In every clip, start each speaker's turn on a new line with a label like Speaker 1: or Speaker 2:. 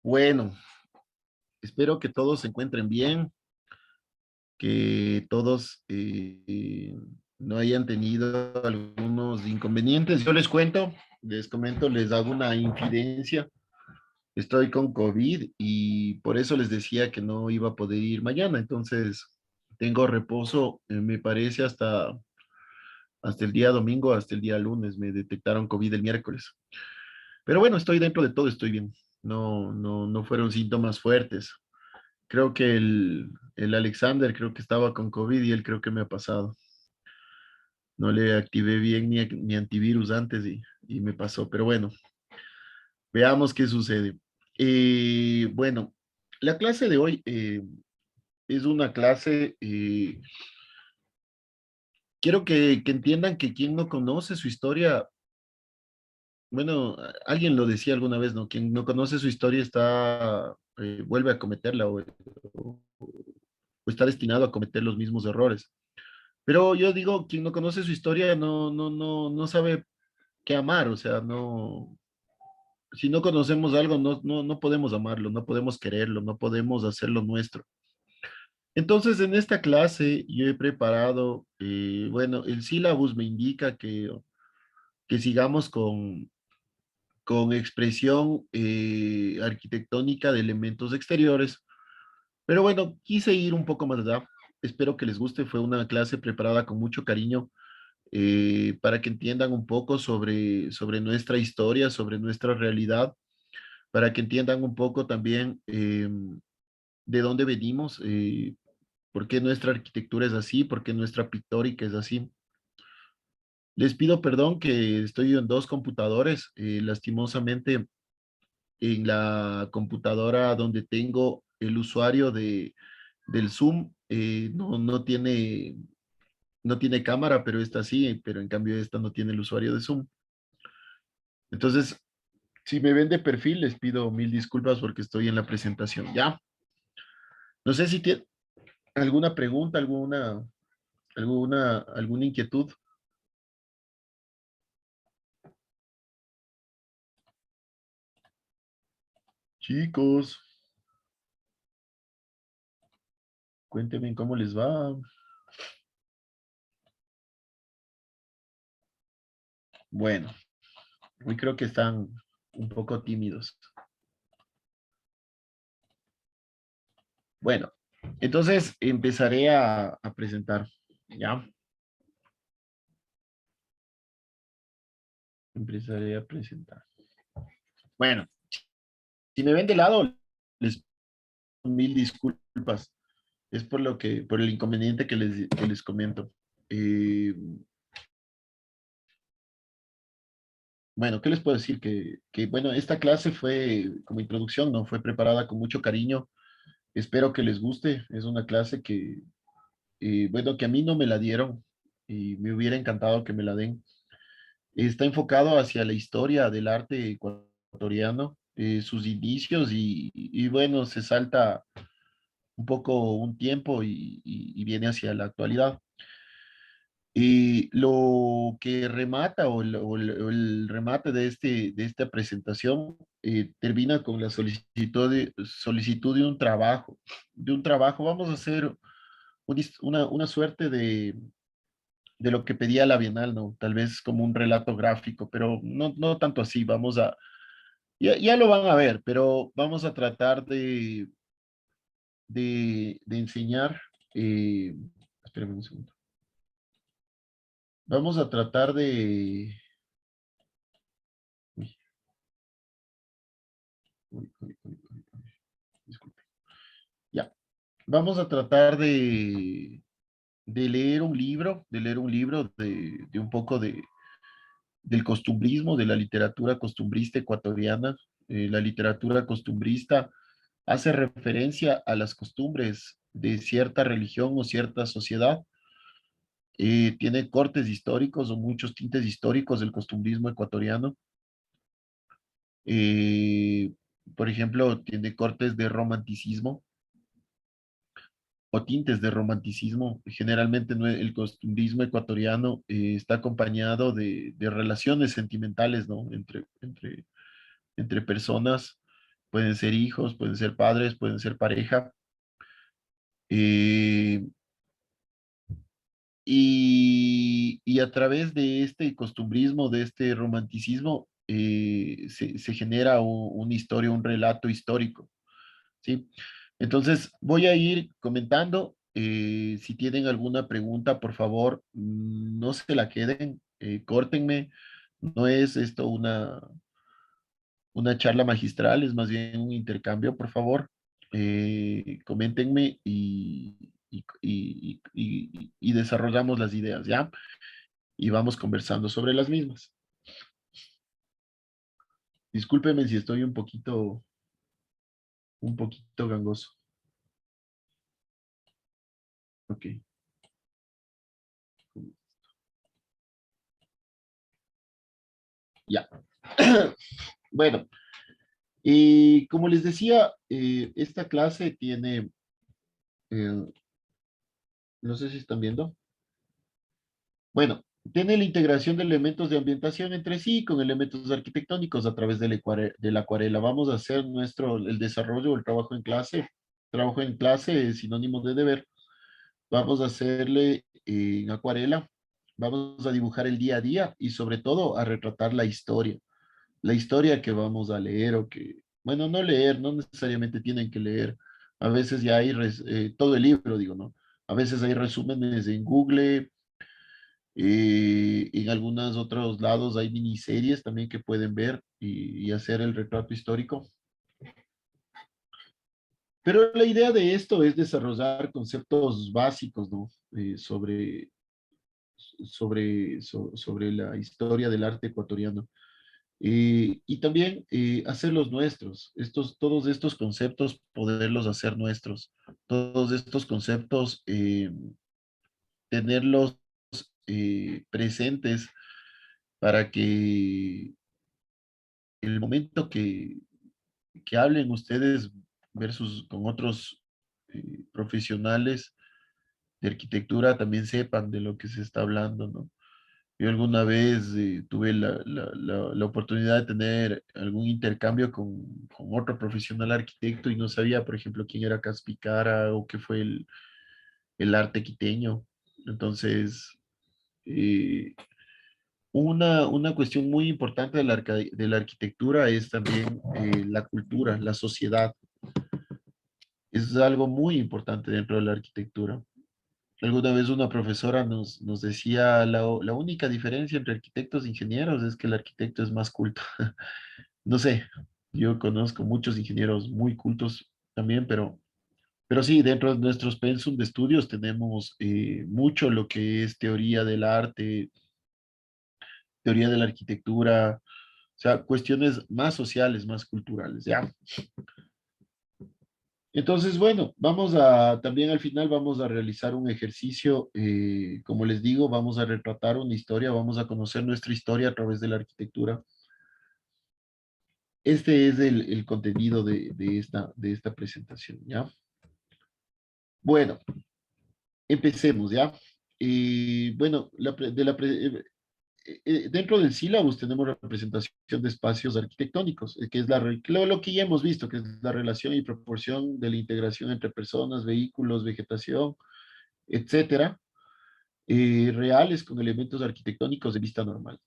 Speaker 1: Bueno, espero que todos se encuentren bien, que todos no hayan tenido algunos inconvenientes. Yo les comento, les hago una infidencia. Estoy con COVID y por eso les decía que no iba a poder ir mañana. Entonces, tengo reposo, me parece, hasta el día domingo, hasta el día lunes. Me detectaron COVID el miércoles. Pero bueno, estoy dentro de todo, estoy bien. No fueron síntomas fuertes. Creo que el Alexander creo que estaba con COVID y él creo que me ha pasado. No le activé bien ni antivirus antes y me pasó. Pero bueno, veamos qué sucede. Bueno, la clase de hoy es una clase, quiero que entiendan que quien no conoce su historia, bueno, alguien lo decía alguna vez, ¿no? Quien no conoce su historia vuelve a cometerla o está destinado a cometer los mismos errores. Pero yo digo, quien no conoce su historia no sabe qué amar, o sea, no, si no conocemos algo, no podemos amarlo, no podemos quererlo, no podemos hacerlo nuestro. Entonces, en esta clase yo he preparado, bueno, el sílabus me indica que sigamos con expresión arquitectónica de elementos exteriores, pero bueno, quise ir un poco más allá. Espero que les guste, fue una clase preparada con mucho cariño para que entiendan un poco sobre nuestra historia, sobre nuestra realidad, para que entiendan un poco también de dónde venimos, por qué nuestra arquitectura es así, por qué nuestra pictórica es así. Les pido perdón que estoy en dos computadores, lastimosamente en la computadora donde tengo el usuario del Zoom, no tiene cámara, pero esta sí, pero en cambio esta no tiene el usuario de Zoom. Entonces, si me ven de perfil, les pido mil disculpas porque estoy en la presentación. Ya, no sé si tiene alguna pregunta, alguna inquietud. Chicos, cuéntenme cómo les va. Bueno, hoy creo que están un poco tímidos. Bueno, entonces empezaré a presentar. Ya, empezaré a presentar. Bueno, si me ven de lado, les pido mil disculpas. Es por el inconveniente que les comento. Eh, bueno, ¿qué les puedo decir? Bueno, esta clase fue como introducción, ¿no? Fue preparada con mucho cariño. Espero que les guste. Es una clase bueno, que a mí no me la dieron y me hubiera encantado que me la den. Está enfocado hacia la historia del arte ecuatoriano, sus inicios y bueno, se salta un poco un tiempo y viene hacia la actualidad. Y lo que remata o el remate de esta presentación termina con la solicitud de un trabajo. Vamos a hacer una suerte de lo que pedía la Bienal, ¿no? Tal vez como un relato gráfico, pero no tanto así. Ya lo van a ver, pero vamos a tratar de enseñar. Eh, Espérenme un segundo. Vamos a tratar de... Uy, uy, disculpe. Ya. Vamos a tratar de leer un libro de un poco del costumbrismo, de la literatura costumbrista ecuatoriana. La literatura costumbrista hace referencia a las costumbres de cierta religión o cierta sociedad. Tiene cortes históricos o muchos tintes históricos del costumbrismo ecuatoriano. Eh, por ejemplo, tiene cortes de romanticismo o tintes de romanticismo. Generalmente el costumbrismo ecuatoriano está acompañado de relaciones sentimentales, ¿no? Entre personas. pueden ser hijos, pueden ser padres, pueden ser pareja. eh, y a través de este costumbrismo, de este romanticismo, se genera una historia, un relato histórico, ¿sí? Entonces, voy a ir comentando. Si tienen alguna pregunta, por favor, no se la queden, córtenme. No es esto una charla magistral, es más bien un intercambio, por favor. Coméntenme y desarrollamos las ideas, ¿ya? Y vamos conversando sobre las mismas. Discúlpeme si estoy un poquito gangoso. Ok. Ya. Bueno, y como les decía, esta clase tiene, eh, no sé si están viendo. Bueno, tiene la integración de elementos de ambientación entre sí con elementos arquitectónicos a través de la acuarela. Vamos a hacer el desarrollo, el trabajo en clase. Trabajo en clase es sinónimo de deber. Vamos a hacerle en acuarela. Vamos a dibujar el día a día y sobre todo a retratar la historia. La historia que vamos a leer o que, bueno, no leer, no necesariamente tienen que leer. A veces ya hay todo el libro, digo, ¿no? A veces hay resúmenes en Google, en algunos otros lados hay miniseries también que pueden ver y hacer el retrato histórico. Pero la idea de esto es desarrollar conceptos básicos, ¿no? Sobre la historia del arte ecuatoriano. Y también hacerlos nuestros, todos estos conceptos, poderlos hacer nuestros, todos estos conceptos, tenerlos presentes para que el momento que hablen ustedes versus con otros profesionales de arquitectura también sepan de lo que se está hablando, ¿no? Yo alguna vez tuve la oportunidad de tener algún intercambio con otro profesional arquitecto y no sabía, por ejemplo, quién era Caspicara o qué fue el arte quiteño. Entonces, eh, una cuestión muy importante de la arquitectura es también la cultura, la sociedad. Es algo muy importante dentro de la arquitectura. Alguna vez una profesora nos decía, la única diferencia entre arquitectos e ingenieros es que el arquitecto es más culto. No sé, yo conozco muchos ingenieros muy cultos también, pero sí, dentro de nuestros pensum de estudios tenemos mucho lo que es teoría del arte, teoría de la arquitectura, o sea, cuestiones más sociales, más culturales, ¿ya? Entonces, bueno, también al final vamos a realizar un ejercicio, como les digo, vamos a retratar una historia, vamos a conocer nuestra historia a través de la arquitectura. Este es el contenido de esta presentación, ¿ya? Bueno, empecemos, ¿ya? Bueno, dentro del sílabus tenemos representación de espacios arquitectónicos, que es lo que ya hemos visto, que es la relación y proporción de la integración entre personas, vehículos, vegetación, etcétera, reales con elementos arquitectónicos de vista normal.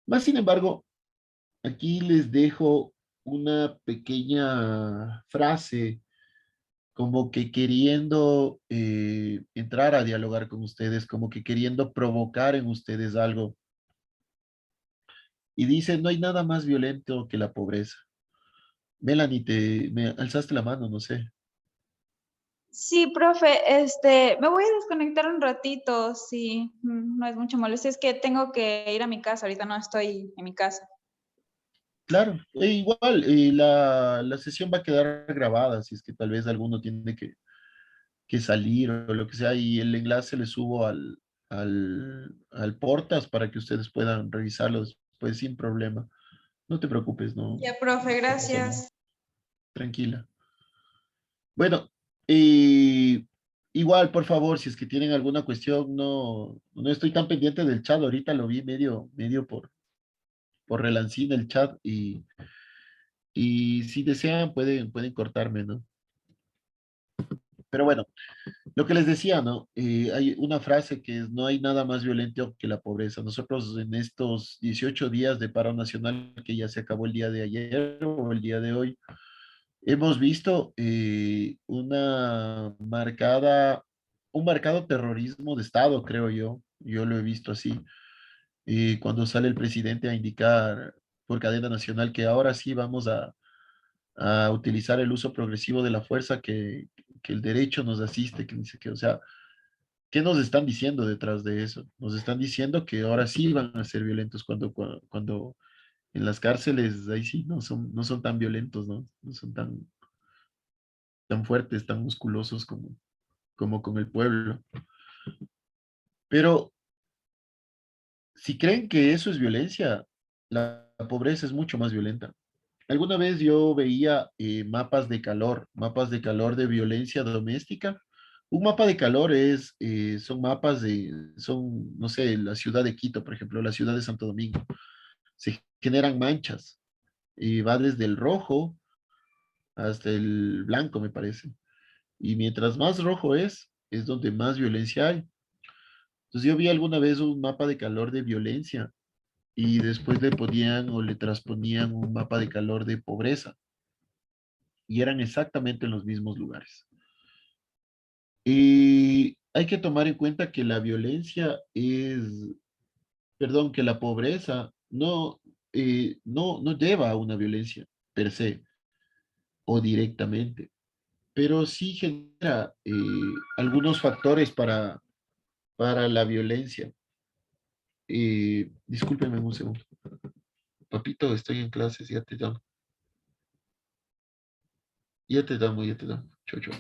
Speaker 1: Más sin embargo, aquí les dejo una pequeña frase como que queriendo entrar a dialogar con ustedes, como que queriendo provocar en ustedes algo. Y dice, no hay nada más violento que la pobreza. Melanie, me alzaste la mano, no sé.
Speaker 2: Sí, profe, me voy a desconectar un ratito, sí, no es mucha molestia, es que tengo que ir a mi casa, ahorita no estoy en mi casa.
Speaker 1: Claro, igual, la sesión va a quedar grabada, si es que tal vez alguno tiene que salir o lo que sea, y el enlace le subo al Portas para que ustedes puedan revisarlo después sin problema. No te preocupes, no,
Speaker 2: Ya, profe,
Speaker 1: no pasa nada.
Speaker 2: gracias.
Speaker 1: Tranquila. Bueno, y igual, por favor, si es que tienen alguna cuestión, no estoy tan pendiente del chat, ahorita lo vi medio por relancín el chat Y si desean, pueden cortarme, ¿no? Pero bueno, lo que les decía, ¿no? Hay una frase que es, no hay nada más violento que la pobreza. Nosotros en estos 18 días de paro nacional, que ya se acabó el día de ayer o el día de hoy, hemos visto un marcado terrorismo de Estado, creo yo. Yo lo he visto así. Cuando sale el presidente a indicar por cadena nacional que ahora sí vamos a utilizar el uso progresivo de la fuerza, que el derecho nos asiste, que dice que, o sea, ¿qué nos están diciendo detrás de eso? Nos están diciendo que ahora sí van a ser violentos cuando en las cárceles ahí sí no son tan violentos, ¿no? No son tan fuertes, tan musculosos como con el pueblo. Pero si creen que eso es violencia, la pobreza es mucho más violenta. Alguna vez yo veía mapas de calor de violencia doméstica. Un mapa de calor son, no sé, la ciudad de Quito, por ejemplo, la ciudad de Santo Domingo. Se generan manchas y va desde el rojo hasta el blanco, me parece. Y mientras más rojo es donde más violencia hay. Entonces yo vi alguna vez un mapa de calor de violencia y después le ponían o le transponían un mapa de calor de pobreza y eran exactamente en los mismos lugares. Y hay que tomar en cuenta que que la pobreza no lleva a una violencia per se o directamente, pero sí genera algunos factores para la violencia. Discúlpeme un segundo. Papito, estoy en clases, ya te llamo. Ya te llamo, ya te llamo. Chau, chau.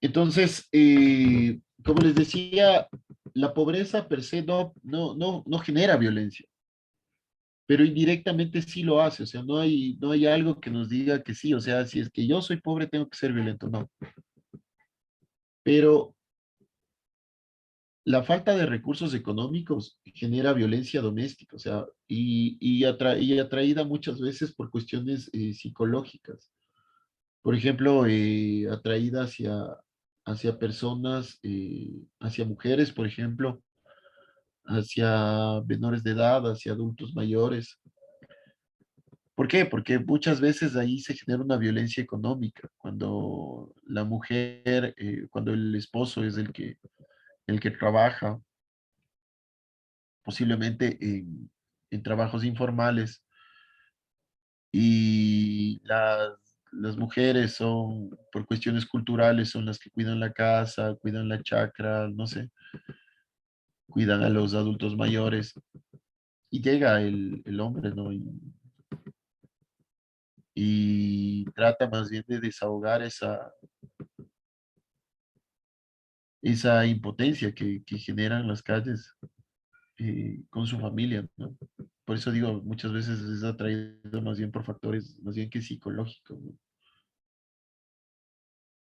Speaker 1: Entonces, como les decía, la pobreza per se no genera violencia, pero indirectamente sí lo hace. O sea, no hay algo que nos diga que sí. O sea, si es que yo soy pobre, tengo que ser violento. No. Pero la falta de recursos económicos genera violencia doméstica. O sea, y atraída muchas veces por cuestiones psicológicas. Por ejemplo, atraída hacia personas, hacia mujeres, por ejemplo, hacia menores de edad, hacia adultos mayores. ¿Por qué? Porque muchas veces ahí se genera una violencia económica, cuando la mujer, cuando el esposo es el que trabaja, posiblemente en trabajos informales, y las mujeres son, por cuestiones culturales, son las que cuidan la casa, cuidan la chacra, no sé, cuidan a los adultos mayores, y llega el hombre, ¿no? Y trata más bien de desahogar esa impotencia que generan las calles con su familia, ¿no? Por eso digo, muchas veces es atraído más bien por factores, más bien que psicológicos, ¿no?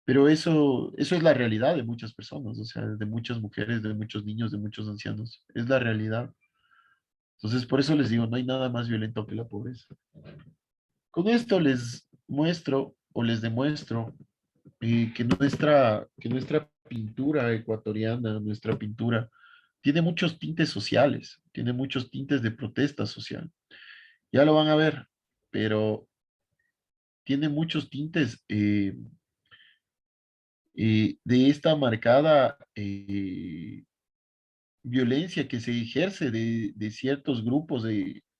Speaker 1: Pero eso es la realidad de muchas personas, o sea, de muchas mujeres, de muchos niños, de muchos ancianos. Es la realidad. Entonces, por eso les digo, no hay nada más violento que la pobreza. Con esto les muestro o les demuestro que nuestra pintura ecuatoriana, nuestra pintura, tiene muchos tintes sociales, tiene muchos tintes de protesta social. Ya lo van a ver, pero tiene muchos tintes de esta marcada violencia que se ejerce de ciertos grupos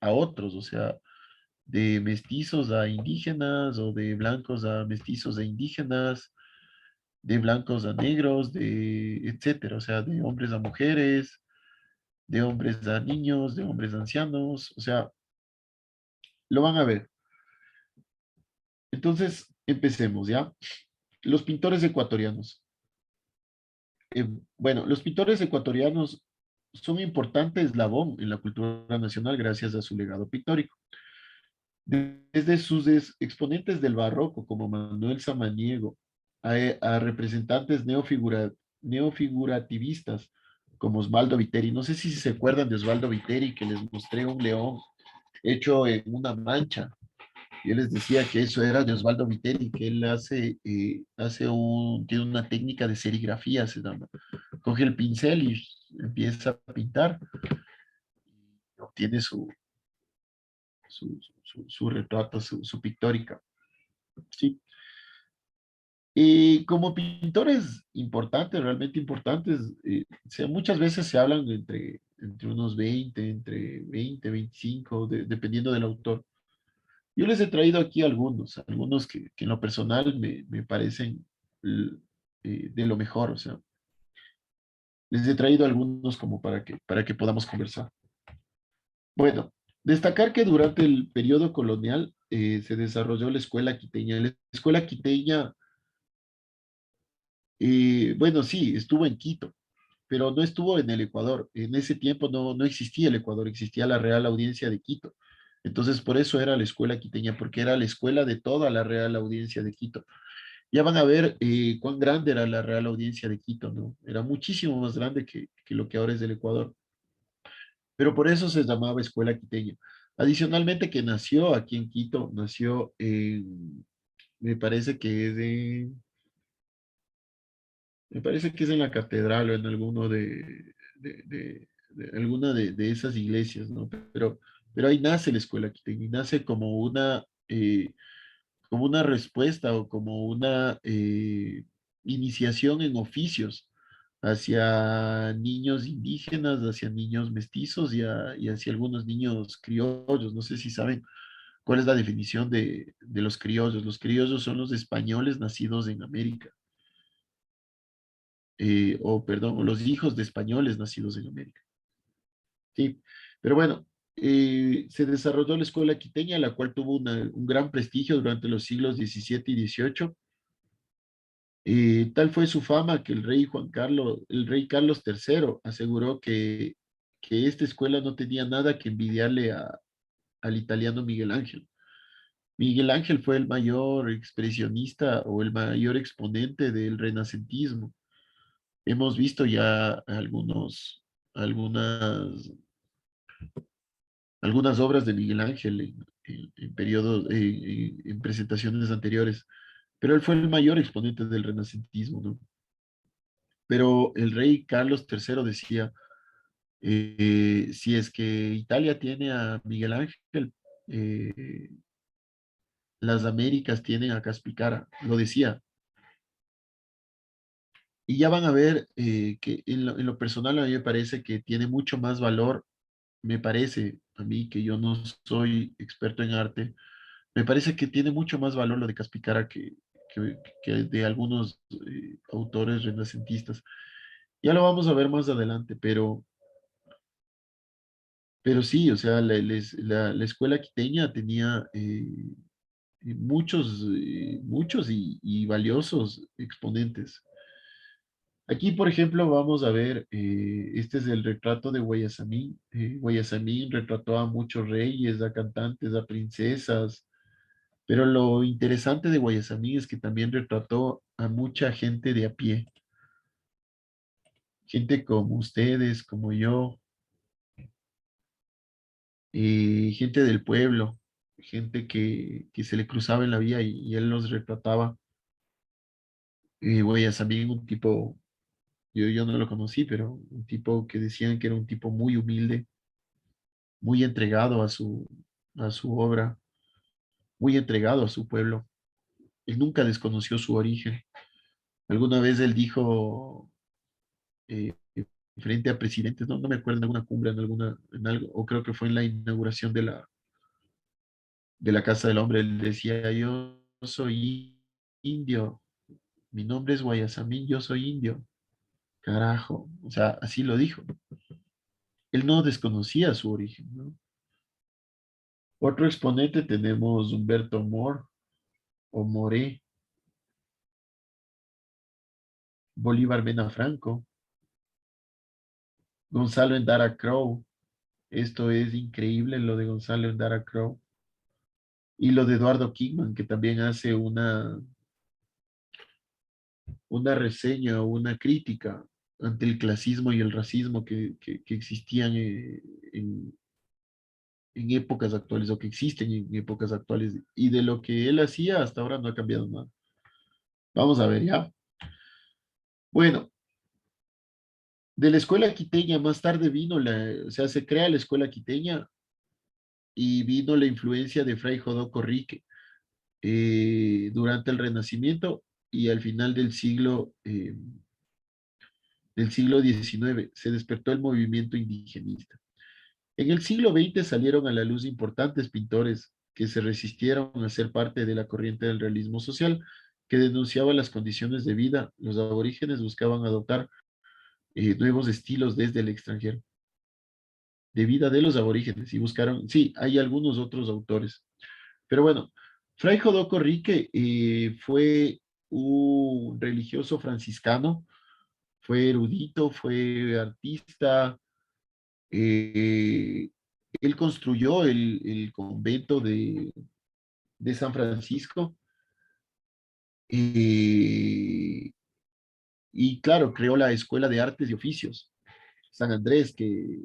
Speaker 1: a otros, o sea, de mestizos a indígenas o de blancos a mestizos e indígenas, de blancos a negros, etcétera, o sea, de hombres a mujeres, de hombres a niños, de hombres a ancianos, o sea, lo van a ver. Entonces, empecemos, ¿ya? Los pintores ecuatorianos. Eh, bueno, los pintores ecuatorianos son un importante eslabón en la cultura nacional gracias a su legado pictórico. Desde sus exponentes del barroco, como Manuel Samaniego, a representantes neofigurativistas, como Osvaldo Viteri. No sé si se acuerdan de Osvaldo Viteri, que les mostré un león hecho en una mancha. Yo les decía que eso era de Osvaldo Viteri, que él tiene una técnica de serigrafía, se llama. Coge el pincel y empieza a pintar, obtiene su retrato, su pictórica. Sí. Y como pintores importantes, realmente importantes, muchas veces se hablan entre unos 20, entre 20, 25, dependiendo del autor. Yo les he traído aquí algunos que en lo personal me parecen l- de lo mejor, o sea, les he traído algunos como para que podamos conversar. Bueno, destacar que durante el periodo colonial se desarrolló la escuela quiteña. La escuela quiteña, bueno, sí, estuvo en Quito, pero no estuvo en el Ecuador. En ese tiempo no existía el Ecuador, existía la Real Audiencia de Quito. Entonces, por eso era la escuela quiteña, porque era la escuela de toda la Real Audiencia de Quito. Ya van a ver cuán grande era la Real Audiencia de Quito, ¿no? Era muchísimo más grande que lo que ahora es del Ecuador, pero por eso se llamaba Escuela Quiteña. Adicionalmente que nació aquí en Quito, me parece que es me parece que es en la catedral o en alguno de alguna de esas iglesias, ¿no? Pero ahí nace la Escuela Quiteña y nace como una respuesta o como una iniciación en oficios hacia niños indígenas, hacia niños mestizos y hacia algunos niños criollos. No sé si saben cuál es la definición de los criollos. Los criollos son los españoles nacidos en América, o perdón, o los hijos de españoles nacidos en América. Sí, pero bueno. Se desarrolló la escuela quiteña, la cual tuvo un gran prestigio durante los siglos XVII y XVIII. Tal fue su fama que el rey Carlos III aseguró que esta escuela no tenía nada que envidiarle al italiano Miguel Ángel. Miguel Ángel fue el mayor expresionista o el mayor exponente del renacentismo. Hemos visto ya algunas, algunas obras de Miguel Ángel en periodos, en presentaciones anteriores, pero él fue el mayor exponente del renacentismo, ¿no? Pero el rey Carlos III decía, si es que Italia tiene a Miguel Ángel, eh, las Américas tienen a Caspicara, lo decía. Y ya van a ver que en lo personal a mí me parece que tiene mucho más valor, me parece a mí que yo no soy experto en arte, me parece que tiene mucho más valor lo de Caspicara que de algunos autores renacentistas. Ya lo vamos a ver más adelante, pero sí, o sea, la escuela quiteña tenía muchos y valiosos exponentes. Aquí, por ejemplo, vamos a ver, este es el retrato de Guayasamín. Guayasamín retrató a muchos reyes, a cantantes, a princesas, pero lo interesante de Guayasamín es que también retrató a mucha gente de a pie, gente como ustedes, como yo, gente del pueblo, gente que se le cruzaba en la vía y él los retrataba. Guayasamín, un tipo, yo no lo conocí, pero un tipo que decían que era un tipo muy humilde, muy entregado a su obra, muy entregado a su pueblo. Él nunca desconoció su origen. Alguna vez él dijo, eh, frente a presidentes, no me acuerdo, en alguna cumbre, en algo, o creo que fue en la inauguración de la Casa del Hombre, él decía, yo soy indio, mi nombre es Guayasamín, yo soy indio. Carajo, o sea, así lo dijo. Él no desconocía su origen, ¿no? Otro exponente tenemos Humberto Mor o Moré, Bolívar Mena Franco, Gonzalo Endara Crow. Esto es increíble lo de Gonzalo Endara Crow. Y lo de Eduardo Kingman, que también hace una reseña o una crítica ante el clasismo y el racismo que existían en épocas actuales o que existen en épocas actuales. Y de lo que él hacía hasta ahora no ha cambiado nada. Vamos a ver, ¿ya? Bueno, de la escuela quiteña más tarde vino o sea, se crea la escuela quiteña y vino la influencia de Fray Jodoco Rique durante el Renacimiento y al final del siglo XIX se despertó el movimiento indigenista. En el siglo XX salieron a la luz importantes pintores que se resistieron a ser parte de la corriente del realismo social, que denunciaba las condiciones de vida. Los aborígenes buscaban adoptar nuevos estilos desde el extranjero, de vida de los aborígenes, y buscaron, sí, hay algunos otros autores. Pero bueno, Fray Jodoco Rique fue un religioso franciscano, fue erudito, fue artista. eh, Él construyó el convento de San Francisco eh, y claro, creó la Escuela de Artes y Oficios, San Andrés, que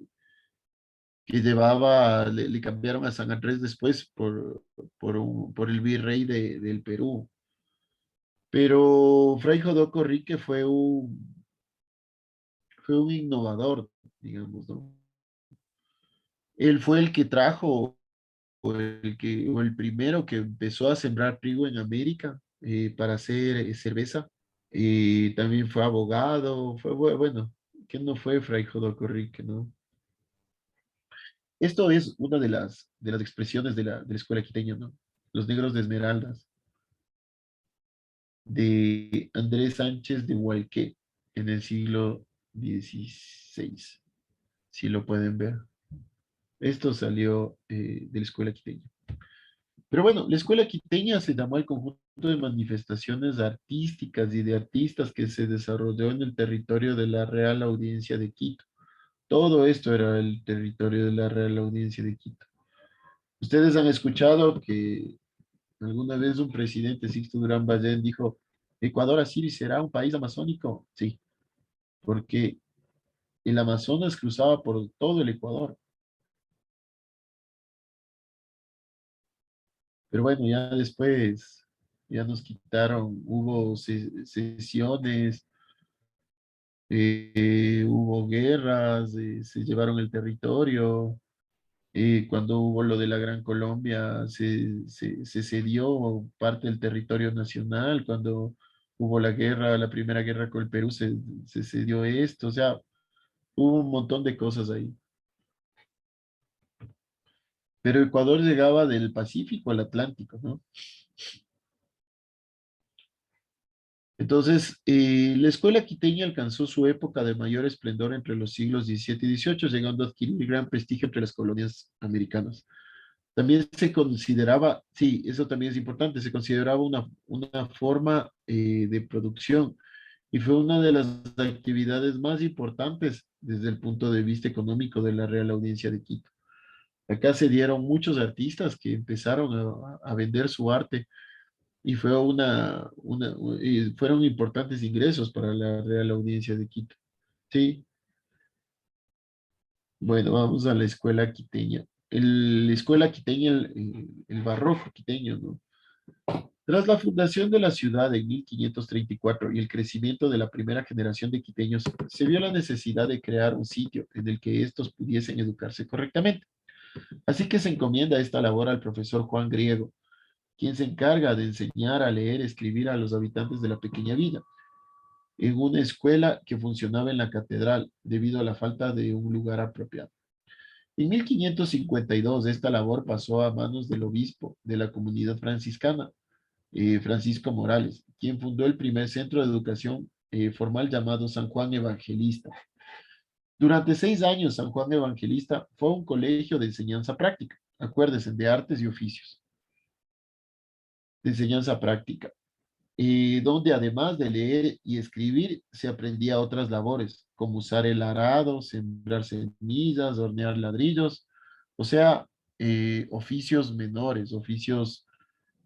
Speaker 1: llevaba, le cambiaron a San Andrés después por el virrey del Perú. Pero Fray Jodoco Rique fue un innovador, digamos, ¿no? Él fue el que trajo, o el primero que empezó a sembrar trigo en América para hacer cerveza. También fue abogado, bueno, que no fue Fray Jodoco Rique, ¿no? Esto es una de las expresiones de la escuela quiteña, ¿no? Los negros de Esmeraldas, de Andrés Sánchez de Hualqué, en el siglo XVI, si lo pueden ver. Esto salió de la escuela quiteña. Pero bueno, la escuela quiteña se llamó al conjunto de manifestaciones artísticas y de artistas que se desarrolló en el territorio de la Real Audiencia de Quito. Todo esto era el territorio de la Real Audiencia de Quito. Ustedes han escuchado que alguna vez un presidente, Sixto Durán Ballén, dijo, Ecuador así será un país amazónico. Sí, porque el Amazonas cruzaba por todo el Ecuador. Pero bueno, ya después, ya nos quitaron, hubo sesiones, hubo guerras, se llevaron el territorio. Cuando hubo lo de la Gran Colombia, se cedió parte del territorio nacional. Cuando hubo la guerra, la primera guerra con el Perú, se cedió esto. O sea, hubo un montón de cosas ahí. Pero Ecuador llegaba del Pacífico al Atlántico, ¿no? Entonces, la escuela quiteña alcanzó su época de mayor esplendor entre los siglos XVII y XVIII, llegando a adquirir gran prestigio entre las colonias americanas. También se consideraba, sí, eso también es importante, se consideraba una forma de producción y fue una de las actividades más importantes desde el punto de vista económico de la Real Audiencia de Quito. Acá se dieron muchos artistas que empezaron a vender su arte y fue y fueron importantes ingresos para la Real Audiencia de Quito. Sí, bueno, vamos a la escuela quiteña. La escuela quiteña, el barroco quiteño, ¿no? Tras la fundación de la ciudad en 1534 y el crecimiento de la primera generación de quiteños, se vio la necesidad de crear un sitio en el que estos pudiesen educarse correctamente. Así que se encomienda esta labor al profesor Juan Griego, quien se encarga de enseñar a leer y escribir a los habitantes de la pequeña villa, en una escuela que funcionaba en la catedral debido a la falta de un lugar apropiado. En 1552 esta labor pasó a manos del obispo de la comunidad franciscana, Francisco Morales, quien fundó el primer centro de educación formal llamado San Juan Evangelista. Durante 6 años, San Juan Evangelista fue un colegio de enseñanza práctica, acuérdense, de artes y oficios, de enseñanza práctica, donde además de leer y escribir, se aprendía otras labores, como usar el arado, sembrar semillas, hornear ladrillos, o sea, oficios menores, oficios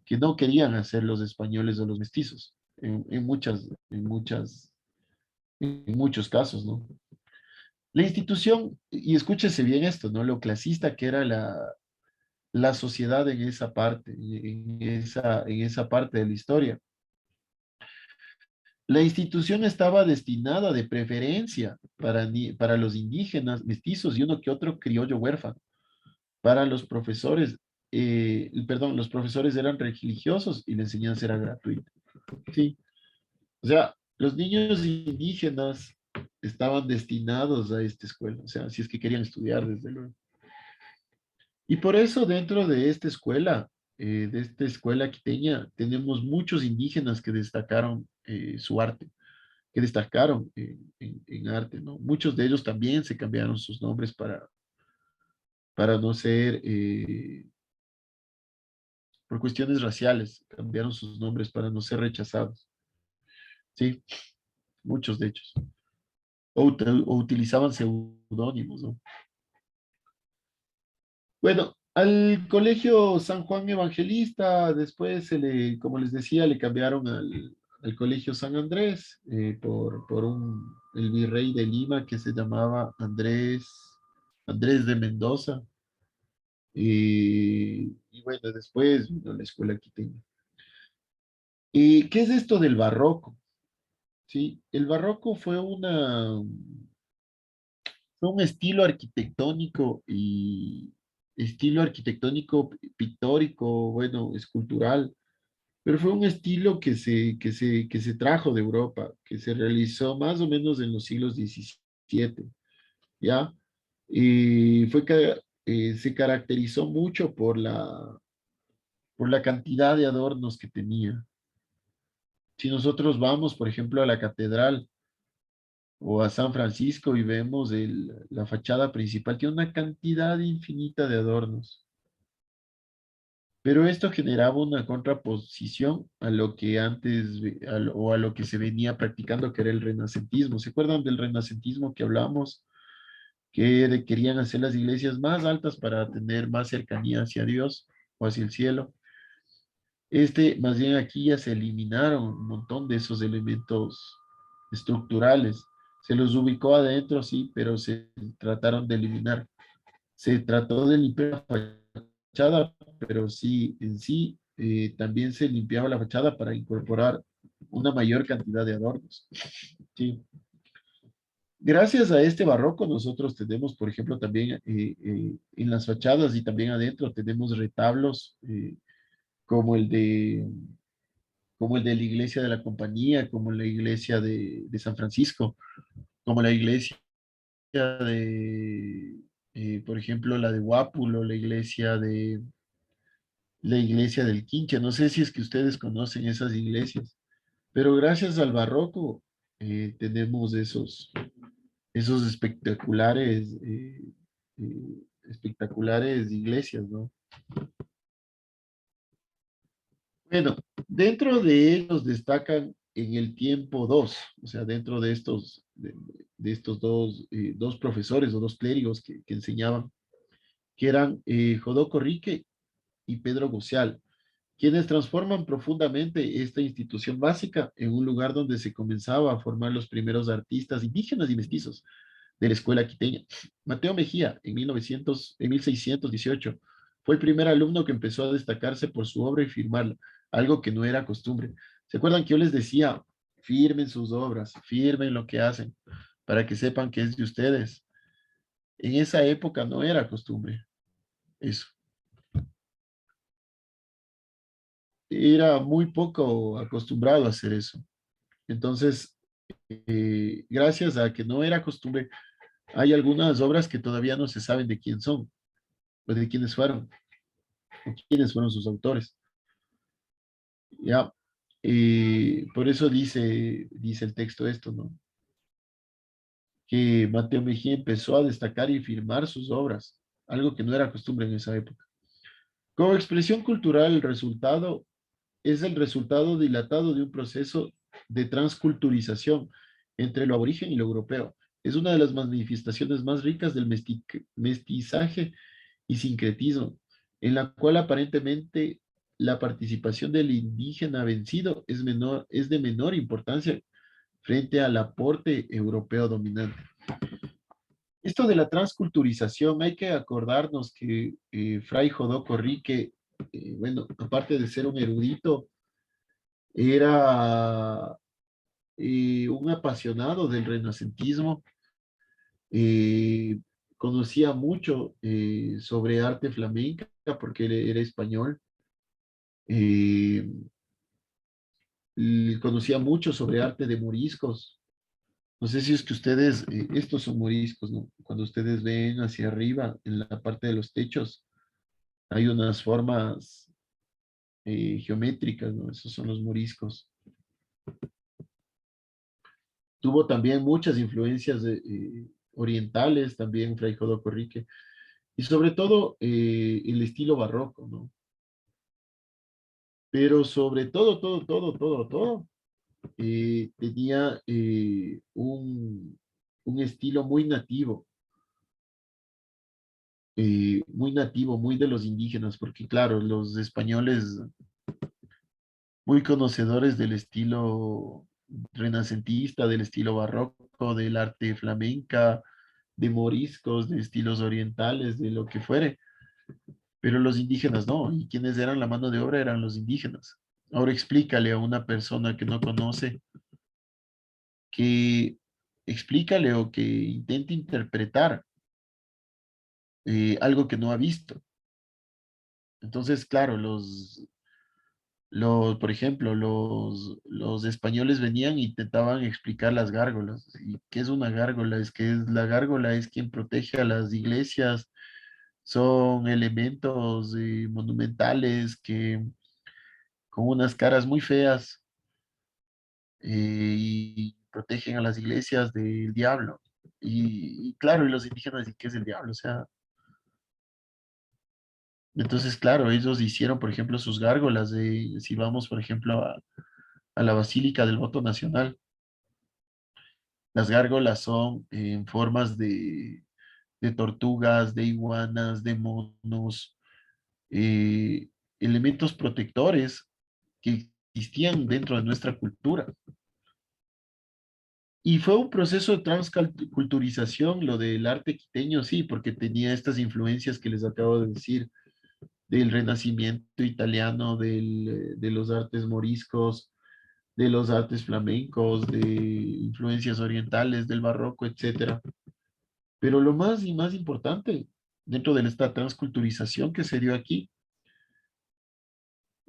Speaker 1: que no querían hacer los españoles o los mestizos, en muchos casos, ¿no? La institución, y escúchese bien esto, ¿no? Lo clasista que era la sociedad en esa parte de la historia. La institución estaba destinada de preferencia para los indígenas, mestizos y uno que otro criollo huérfano. Para los profesores, perdón, los profesores eran religiosos y la enseñanza era gratuita. Sí, o sea, los niños indígenas estaban destinados a esta escuela, o sea, si es que querían estudiar, desde luego. Y por eso dentro de esta escuela quiteña, tenemos muchos indígenas que destacaron su arte, que destacaron en arte, ¿no? Muchos de ellos también se cambiaron sus nombres para no ser, por cuestiones raciales, cambiaron sus nombres para no ser rechazados, ¿sí? Muchos de ellos. O utilizaban seudónimos, ¿no? Bueno, al colegio San Juan Evangelista, después como les decía, le cambiaron al colegio San Andrés por el virrey de Lima que se llamaba Andrés de Mendoza. Y bueno, después vino la escuela quiteña. ¿Y qué es esto del barroco? Sí, el barroco fue un estilo arquitectónico pictórico, bueno, escultural, pero fue un estilo que se trajo de Europa, que se realizó más o menos en los siglos XVII, ¿ya? Y se caracterizó mucho por la cantidad de adornos que tenía. Si nosotros vamos, por ejemplo, a la catedral o a San Francisco y vemos la fachada principal, tiene una cantidad infinita de adornos. Pero esto generaba una contraposición a lo que o a lo que se venía practicando, que era el renacentismo. ¿Se acuerdan del renacentismo que hablamos? Querían hacer las iglesias más altas para tener más cercanía hacia Dios o hacia el cielo. Más bien aquí ya se eliminaron un montón de esos elementos estructurales. Se los ubicó adentro, sí, pero se trataron de eliminar. Se trató de limpiar la fachada, pero sí, en sí, también se limpiaba la fachada para incorporar una mayor cantidad de adornos. Sí. Gracias a este barroco, nosotros tenemos, por ejemplo, también en las fachadas y también adentro tenemos retablos como el de, como el de la iglesia de la Compañía, como la iglesia de San Francisco, como la iglesia por ejemplo, la de Huápulo, la iglesia del Quincha. No sé si es que ustedes conocen esas iglesias, pero gracias al barroco tenemos esos espectaculares iglesias, ¿no? Bueno, dentro de ellos destacan en el tiempo dos, o sea, dentro de estos dos profesores o dos clérigos que enseñaban, que eran Jodoco Rique y Pedro Gocial, quienes transforman profundamente esta institución básica en un lugar donde se comenzaba a formar los primeros artistas indígenas y mestizos de la escuela quiteña. Mateo Mejía, en 1618, fue el primer alumno que empezó a destacarse por su obra y firmarla, algo que no era costumbre. ¿Se acuerdan que yo les decía, firmen sus obras, firmen lo que hacen, para que sepan que es de ustedes? En esa época no era costumbre eso. Era muy poco acostumbrado a hacer eso. Entonces, gracias a que no era costumbre, hay algunas obras que todavía no se saben de quién son, o de quiénes fueron, o quiénes fueron sus autores. Ya, por eso dice el texto esto, ¿no? Que Mateo Mejía empezó a destacar y firmar sus obras, algo que no era costumbre en esa época. Como expresión cultural, el resultado es el resultado dilatado de un proceso de transculturización entre lo aborigen y lo europeo. Es una de las manifestaciones más ricas del mestizaje y sincretismo, en la cual aparentemente la participación del indígena vencido es de menor importancia frente al aporte europeo dominante. Esto de la transculturización, hay que acordarnos que Fray Jodoco Rique, bueno, aparte de ser un erudito, era un apasionado del renacentismo, eh, conocía mucho sobre arte flamenca porque él era español, eh, y conocía mucho sobre arte de moriscos. No sé si es que ustedes, estos son moriscos, ¿no? Cuando ustedes ven hacia arriba, en la parte de los techos, hay unas formas geométricas, ¿no? Esos son los moriscos. Tuvo también muchas influencias orientales, también Fray Jodo Corrique, y sobre todo el estilo barroco, ¿no? Pero sobre todo, todo, tenía un estilo muy nativo, muy de los indígenas, porque claro, los españoles muy conocedores del estilo renacentista, del estilo barroco, del arte flamenca, de moriscos, de estilos orientales, de lo que fuere, pero los indígenas no, y quienes eran la mano de obra eran los indígenas. Ahora explícale a una persona que no conoce, que explícale o que intente interpretar algo que no ha visto. Entonces, claro, por ejemplo, los españoles venían e intentaban explicar las gárgolas. ¿Y qué es una gárgola? Es que la gárgola es quien protege a las iglesias, son elementos monumentales que con unas caras muy feas y protegen a las iglesias del diablo. Y claro, y los indígenas, ¿y qué es el diablo? O sea, entonces, claro, ellos hicieron, por ejemplo, sus gárgolas. Si vamos, por ejemplo, a la Basílica del Voto Nacional, las gárgolas son en formas de tortugas, de iguanas, de monos, eh, elementos protectores que existían dentro de nuestra cultura. Y fue un proceso de transculturización, lo del arte quiteño, sí, porque tenía estas influencias que les acabo de decir, del Renacimiento italiano, de los artes moriscos, de los artes flamencos, de influencias orientales, del barroco, etcétera. Pero lo más y más importante dentro de esta transculturización que se dio aquí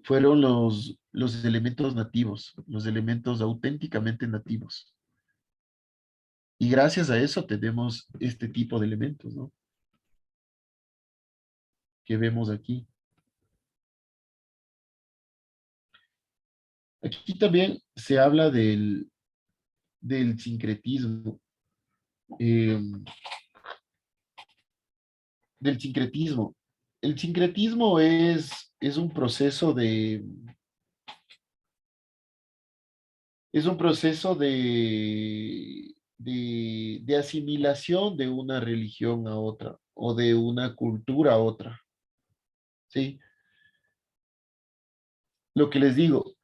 Speaker 1: fueron los elementos nativos, los elementos auténticamente nativos. Y gracias a eso tenemos este tipo de elementos, ¿no? Que vemos aquí. Aquí también se habla del sincretismo. eh, del sincretismo. El sincretismo es un proceso es un proceso de asimilación de una religión a otra o de una cultura a otra, ¿sí? Lo que les digo,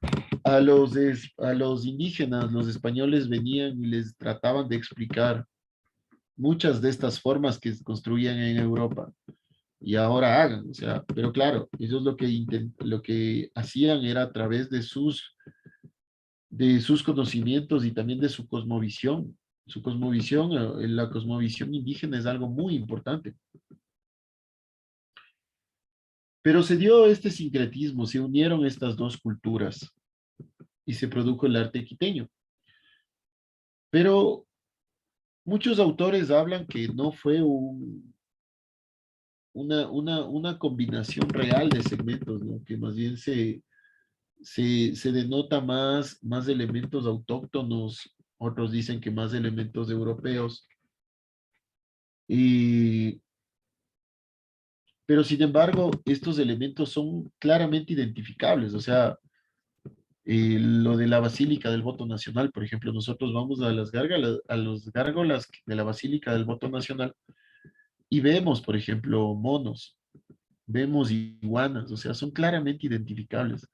Speaker 1: a los indígenas, los españoles venían y les trataban de explicar muchas de estas formas que se construían en Europa y ahora hagan, o sea, pero claro, ellos lo que hacían era a través de sus conocimientos y también de su cosmovisión. Su cosmovisión, la cosmovisión indígena es algo muy importante. Pero se dio este sincretismo, se unieron estas dos culturas y se produjo el arte quiteño. Pero muchos autores hablan que no fue una combinación real de segmentos, ¿no? Que más bien se denota más elementos autóctonos, otros dicen que más elementos europeos. Y pero sin embargo, estos elementos son claramente identificables. O sea, lo de la Basílica del Voto Nacional, por ejemplo, nosotros vamos a las gárgolas, a los gárgolas de la Basílica del Voto Nacional y vemos, por ejemplo, monos, vemos iguanas, o sea, son claramente identificables.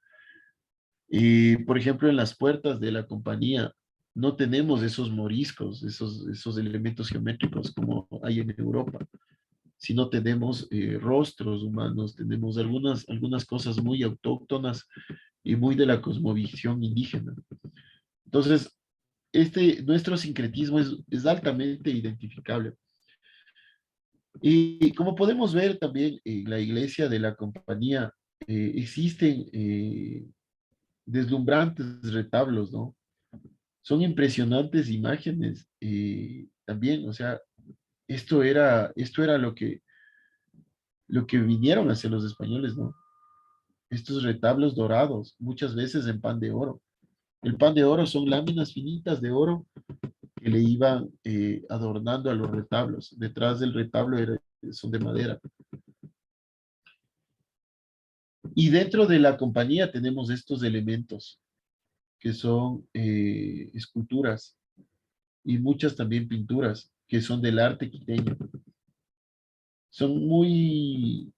Speaker 1: Por ejemplo, en las puertas de la compañía, no tenemos esos moriscos, esos elementos geométricos como hay en Europa, sino tenemos rostros humanos, tenemos algunas cosas muy autóctonas y muy de la cosmovisión indígena. Entonces, nuestro sincretismo es altamente identificable. Y como podemos ver también en la iglesia de la compañía, existen deslumbrantes retablos, ¿no? Son impresionantes imágenes también, o sea, esto era lo que vinieron a hacer los españoles, ¿no? Estos retablos dorados, muchas veces en pan de oro. El pan de oro son láminas finitas de oro que le iban adornando a los retablos. Detrás del retablo son de madera. Y dentro de la compañía tenemos estos elementos que son esculturas y muchas también pinturas que son del arte quiteño. Son muy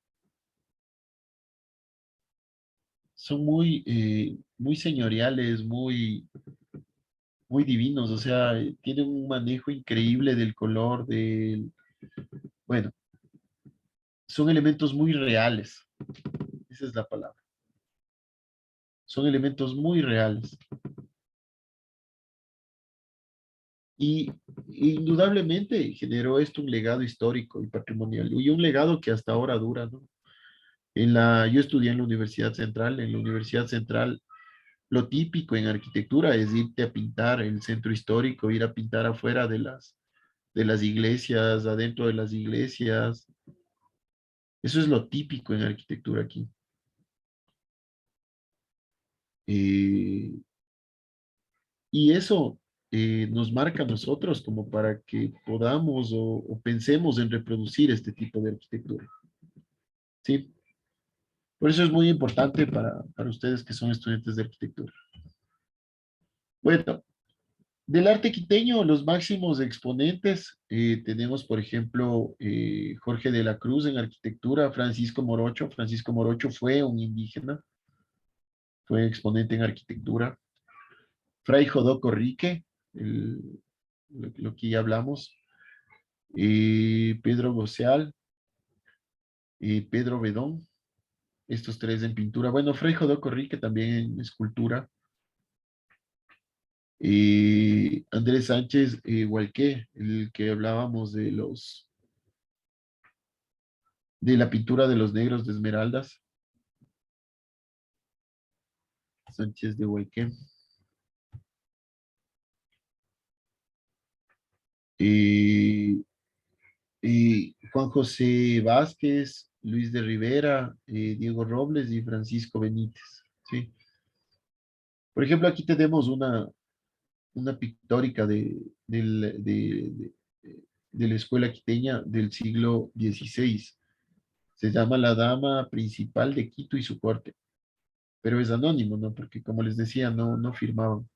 Speaker 1: señoriales, muy divinos, o sea, tienen un manejo increíble del color, bueno, son elementos muy reales, esa es la palabra, son elementos muy reales. Y indudablemente generó esto un legado histórico y patrimonial, y un legado que hasta ahora dura, ¿no? Yo estudié en la Universidad Central, en la Universidad Central lo típico en arquitectura es irte a pintar el centro histórico, ir a pintar afuera de las iglesias, adentro de las iglesias. Eso es lo típico en arquitectura aquí. Eh, y eso nos marca a nosotros como para que podamos o pensemos en reproducir este tipo de arquitectura. ¿Sí? Por eso es muy importante para ustedes que son estudiantes de arquitectura. Bueno, del arte quiteño, los máximos exponentes, tenemos, por ejemplo, Jorge de la Cruz en arquitectura, Francisco Morocho. Francisco Morocho fue un indígena, fue exponente en arquitectura. Fray Jodoco Rique, lo que ya hablamos. Pedro Goceal, Pedro Bedón, estos tres en pintura. Bueno, Fray Jodoco Rique también en escultura. Andrés Sánchez Hualqué, el que hablábamos de la pintura de los negros de Esmeraldas, Sánchez de Hualqué. Eh, Juan José Vázquez, Luis de Rivera, Diego Robles y Francisco Benítez. ¿Sí? Por ejemplo, aquí tenemos una pictórica de la escuela quiteña del siglo XVI. Se llama La Dama Principal de Quito y su corte, pero es anónimo, ¿no? Porque como les decía, no firmaban.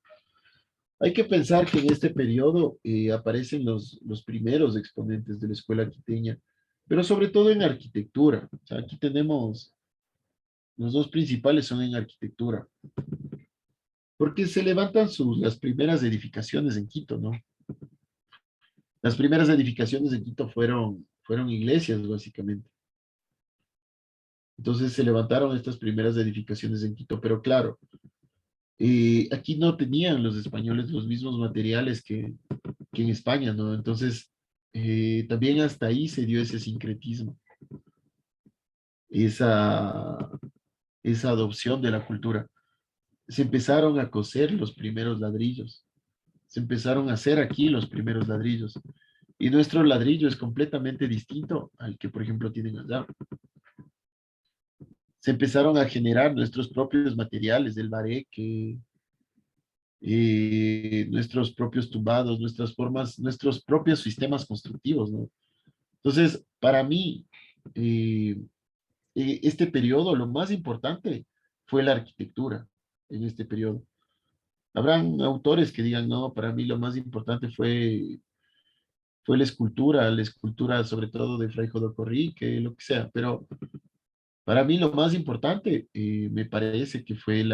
Speaker 1: Hay que pensar que en este periodo aparecen los primeros exponentes de la escuela quiteña, pero sobre todo en arquitectura. O sea, aquí tenemos, los dos principales son en arquitectura, porque se levantan las primeras edificaciones en Quito, ¿no? Las primeras edificaciones en Quito fueron iglesias, básicamente. Entonces se levantaron estas primeras edificaciones en Quito, pero claro, aquí no tenían los españoles los mismos materiales que en España, ¿no? Entonces, también hasta ahí se dio ese sincretismo, esa, esa adopción de la cultura. Se empezaron a coser los primeros ladrillos, se empezaron a hacer aquí los primeros ladrillos. Y nuestro ladrillo es completamente distinto al que, por ejemplo, tienen allá. Se empezaron a generar nuestros propios materiales, el bareque, nuestros propios tumbados, nuestras formas, nuestros propios sistemas constructivos, ¿no? Entonces, para mí, eh, este periodo, lo más importante fue la arquitectura en este periodo. Habrán autores que digan, no, para mí lo más importante fue la escultura sobre todo de Fray Jodocorrí, que lo que sea, pero para mí lo más importante me parece que fue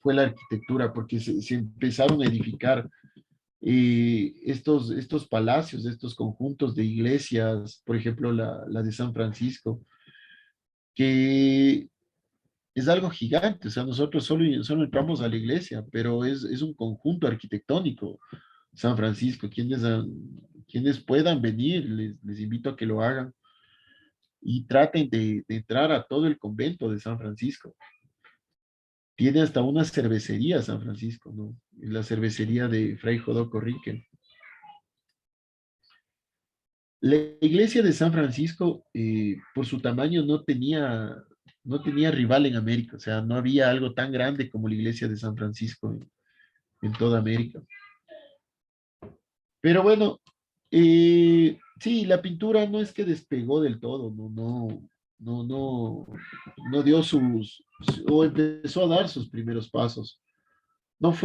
Speaker 1: fue la arquitectura, porque se empezaron a edificar estos palacios, estos conjuntos de iglesias, por ejemplo, la de San Francisco, que es algo gigante. O sea, nosotros solo entramos a la iglesia, pero es un conjunto arquitectónico. San Francisco, quienes puedan venir, les invito a que lo hagan y traten de entrar a todo el convento de San Francisco. Tiene hasta una cervecería San Francisco, ¿no? La cervecería de Fray Jodoco Riquel. La iglesia de San Francisco, por su tamaño, no tenía rival en América. O sea, no había algo tan grande como la iglesia de San Francisco en toda América. Pero bueno, sí, la pintura no es que despegó del todo, no dio o empezó a dar sus primeros pasos. No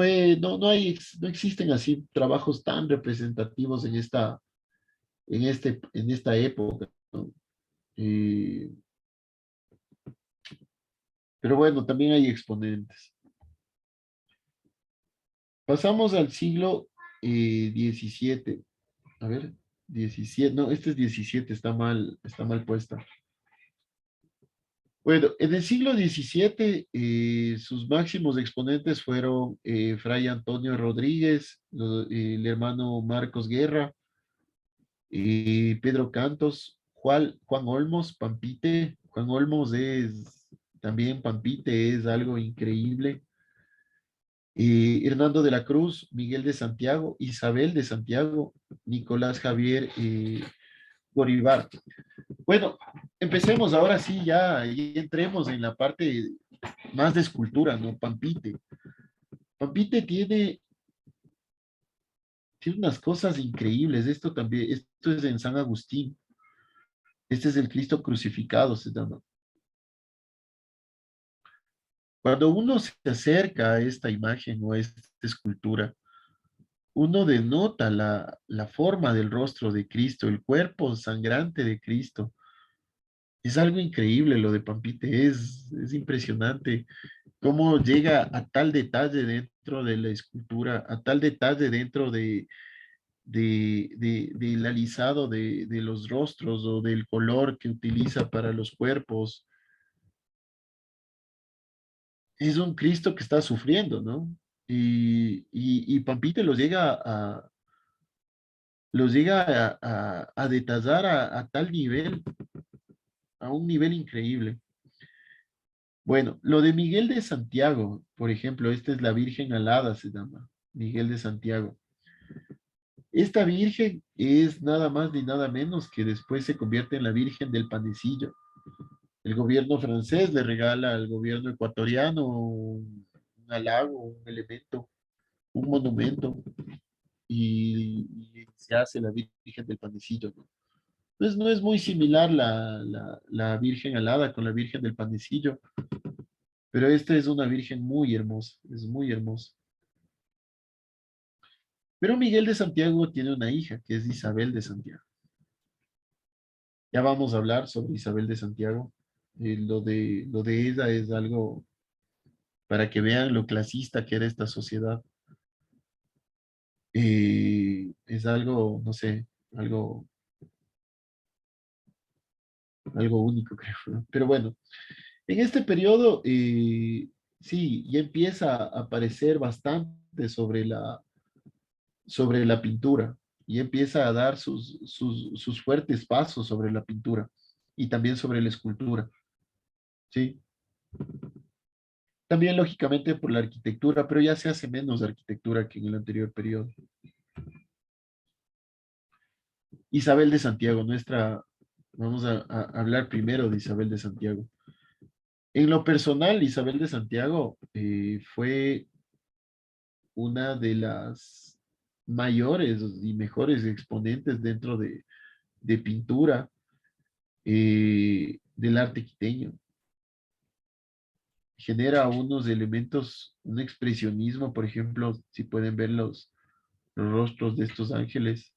Speaker 1: existen así trabajos tan representativos en esta época, ¿no? Eh, pero bueno, también hay exponentes. Pasamos al siglo 17. A ver, 17, no, este es 17, está mal puesta. Bueno, en el siglo XVII, sus máximos exponentes fueron Fray Antonio Rodríguez, el hermano Marcos Guerra, Pedro Cantos, Juan Olmos, Pampite. Juan Olmos también Pampite es algo increíble. Hernando de la Cruz, Miguel de Santiago, Isabel de Santiago, Nicolás Javier Borivar. Bueno, empecemos ahora sí, ya entremos en la parte más de escultura, ¿no? Pampite. Pampite tiene unas cosas increíbles. Esto es en San Agustín. Este es el Cristo crucificado, se llama. Cuando uno se acerca a esta imagen o a esta escultura, uno denota la forma del rostro de Cristo, el cuerpo sangrante de Cristo. Es algo increíble lo de Pampite, es impresionante cómo llega a tal detalle dentro de la escultura, a tal detalle dentro del alisado de los rostros o del color que utiliza para los cuerpos. Es un Cristo que está sufriendo, ¿no? Y Pampite los llega a detallar a tal nivel, a un nivel increíble. Bueno, lo de Miguel de Santiago, por ejemplo, esta es la Virgen Alada, se llama, Miguel de Santiago. Esta Virgen es nada más ni nada menos que después se convierte en la Virgen del Panecillo. El gobierno francés le regala al gobierno ecuatoriano un halago, un elemento, un monumento, y se hace la Virgen del Panecillo, ¿no? Pues no es muy similar la Virgen Alada con la Virgen del Panecillo, pero esta es una Virgen muy hermosa, es muy hermosa. Pero Miguel de Santiago tiene una hija, que es Isabel de Santiago. Ya vamos a hablar sobre Isabel de Santiago. Lo de ella es algo para que vean lo clasista que era esta sociedad. Es algo, no sé, algo único, creo, ¿no? Pero bueno, en este periodo, sí, ya empieza a aparecer bastante sobre la pintura y empieza a dar sus fuertes pasos sobre la pintura y también sobre la escultura, ¿sí? También, lógicamente, por la arquitectura, pero ya se hace menos arquitectura que en el anterior periodo. Isabel de Santiago, vamos a hablar primero de Isabel de Santiago. En lo personal, Isabel de Santiago fue una de las mayores y mejores exponentes dentro de pintura del arte quiteño. Genera unos elementos, un expresionismo, por ejemplo, si pueden ver los rostros de estos ángeles,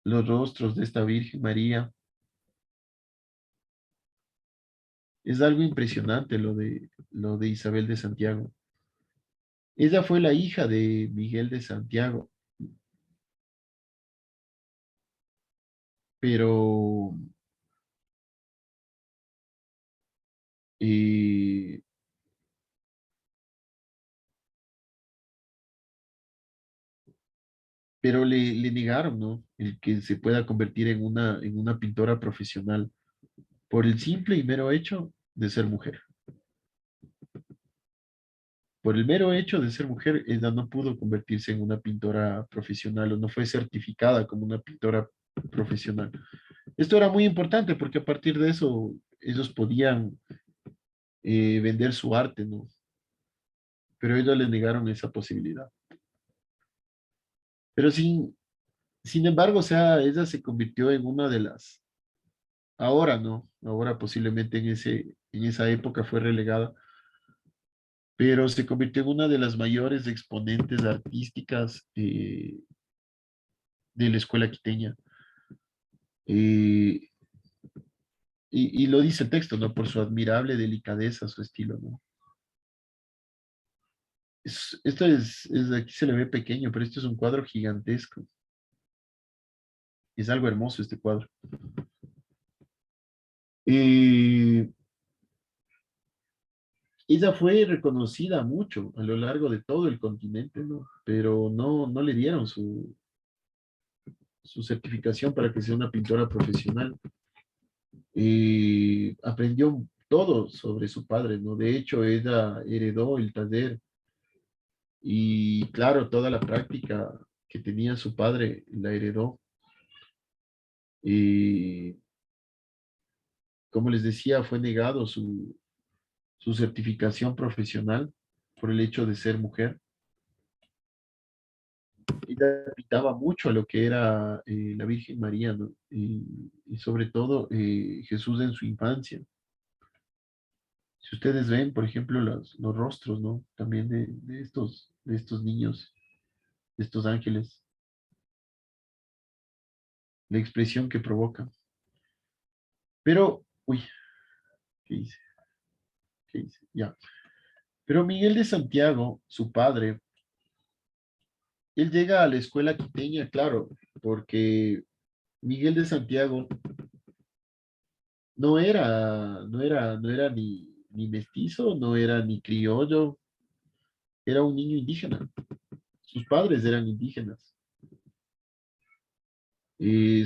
Speaker 1: los rostros de esta Virgen María. Es algo impresionante lo de Isabel de Santiago. Ella fue la hija de Miguel de Santiago, pero, eh, pero le negaron, ¿no? El que se pueda convertir en una pintora profesional por el simple y mero hecho de ser mujer. Por el mero hecho de ser mujer, ella no pudo convertirse en una pintora profesional o no fue certificada como una pintora profesional. Esto era muy importante porque a partir de eso ellos podían vender su arte, ¿no? Pero ellos le negaron esa posibilidad. Pero sin embargo, o sea, ella se convirtió en una de las, ahora no, ahora posiblemente en esa época fue relegada, pero se convirtió en una de las mayores exponentes artísticas de la escuela quiteña. Eh, y lo dice el texto, ¿no? Por su admirable delicadeza, su estilo, ¿no? Esto aquí se le ve pequeño, pero esto es un cuadro gigantesco. Es algo hermoso este cuadro. Eh, Ella fue reconocida mucho a lo largo de todo el continente, ¿no? Pero no le dieron su certificación para que sea una pintora profesional. Aprendió todo sobre su padre, ¿no? De hecho, ella heredó el taller y, claro, toda la práctica que tenía su padre la heredó. Y, como les decía, fue negado su certificación profesional por el hecho de ser mujer. Ella pintaba mucho a lo que era la Virgen María, ¿no? Y sobre todo Jesús en su infancia. Si ustedes ven, por ejemplo, los rostros, ¿no? También de estos niños, de estos ángeles, la expresión que provoca. Pero, uy, ¿qué hice? ¿Qué hice? Ya. Pero Miguel de Santiago, su padre, él llega a la escuela quiteña, claro, porque Miguel de Santiago no era ni mestizo, no era ni criollo, era un niño indígena. Sus padres eran indígenas.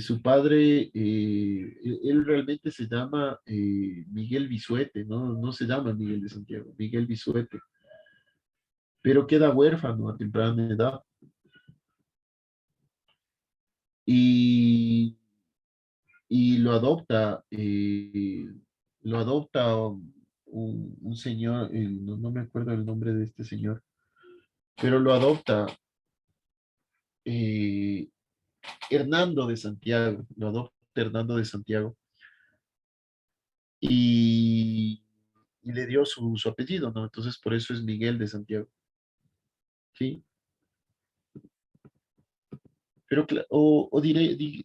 Speaker 1: Su padre, él realmente se llama Miguel Bisuete, ¿no? No se llama Miguel de Santiago, Miguel Bisuete, pero queda huérfano a temprana edad. Y, y lo adopta un señor, no me acuerdo el nombre de este señor, pero lo adopta eh, Hernando de Santiago, lo adopta Hernando de Santiago y, y le dio su apellido, ¿no? Entonces por eso es Miguel de Santiago, ¿sí? Pero,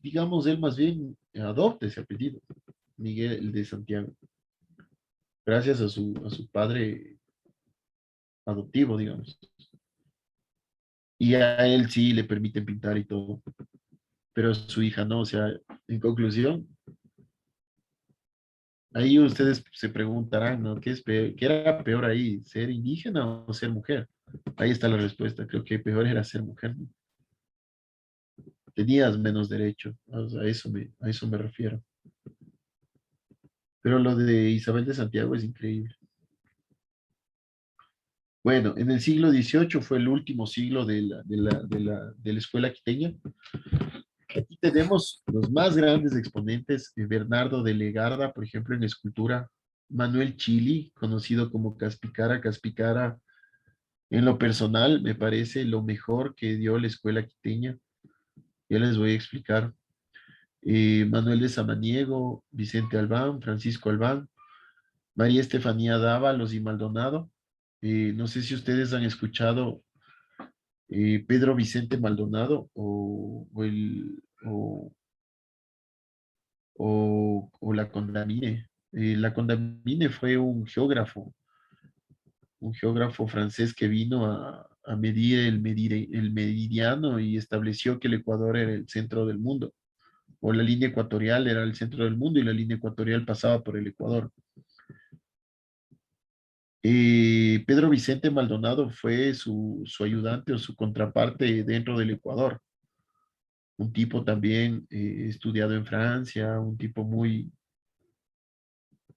Speaker 1: digamos, él más bien adopta ese apellido, Miguel de Santiago, gracias a su padre adoptivo, digamos. Y a él sí le permiten pintar y todo, pero a su hija no, o sea, en conclusión, ahí ustedes se preguntarán, ¿no? ¿Qué era peor ahí, ser indígena o ser mujer? Ahí está la respuesta. Creo que peor era ser mujer, ¿no? Tenías menos derecho. O sea, a eso me refiero. Pero lo de Isabel de Santiago es increíble. Bueno, en el siglo XVIII fue el último siglo de la escuela quiteña. Aquí tenemos los más grandes exponentes, Bernardo de Legarda, por ejemplo, en escultura, Manuel Chili, conocido como Caspicara. Caspicara, en lo personal, me parece lo mejor que dio la escuela quiteña. Ya les voy a explicar. Manuel de Samaniego, Vicente Albán, Francisco Albán, María Estefanía Dávalos y Maldonado. No sé si ustedes han escuchado Pedro Vicente Maldonado o la Condamine. La Condamine fue un geógrafo francés que vino a medir el meridiano y estableció que el Ecuador era el centro del mundo, o la línea ecuatorial era el centro del mundo y la línea ecuatorial pasaba por el Ecuador. Pedro Vicente Maldonado fue su ayudante o su contraparte dentro del Ecuador. Un tipo también estudiado en Francia, un tipo muy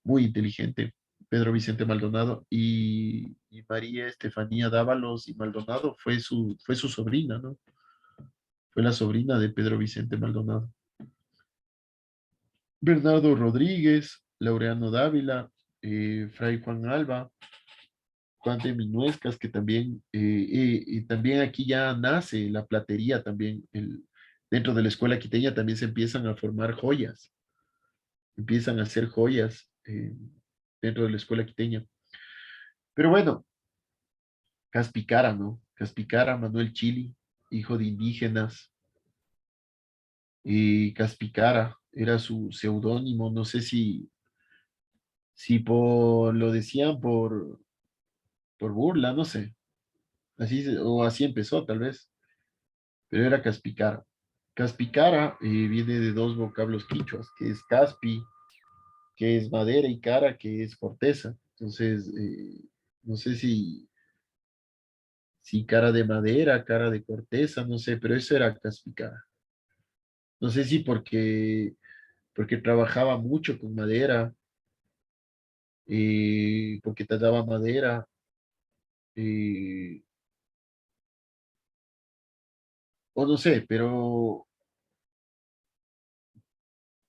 Speaker 1: inteligente, Pedro Vicente Maldonado, y María Estefanía Dávalos y Maldonado fue su sobrina, ¿no? Fue la sobrina de Pedro Vicente Maldonado. Bernardo Rodríguez, Laureano Dávila, Fray Juan Alba, Juan de Minuescas, que también, y también aquí ya nace la platería también, dentro de la escuela quiteña también se empiezan a formar joyas, empiezan a hacer joyas dentro de la escuela quiteña. Pero bueno, Caspicara, ¿no? Caspicara, Manuel Chili, hijo de indígenas, y Caspicara era su seudónimo, no sé si lo decían por burla, no sé, o así empezó tal vez, pero era Caspicara. Caspicara viene de dos vocablos quichuas, que es caspi, que es madera, y cara, que es corteza. Entonces, no sé si cara de madera, cara de corteza, no sé, pero eso era Caspicara. No sé si porque trabajaba mucho con madera, porque tallaba madera, eh, o no sé, pero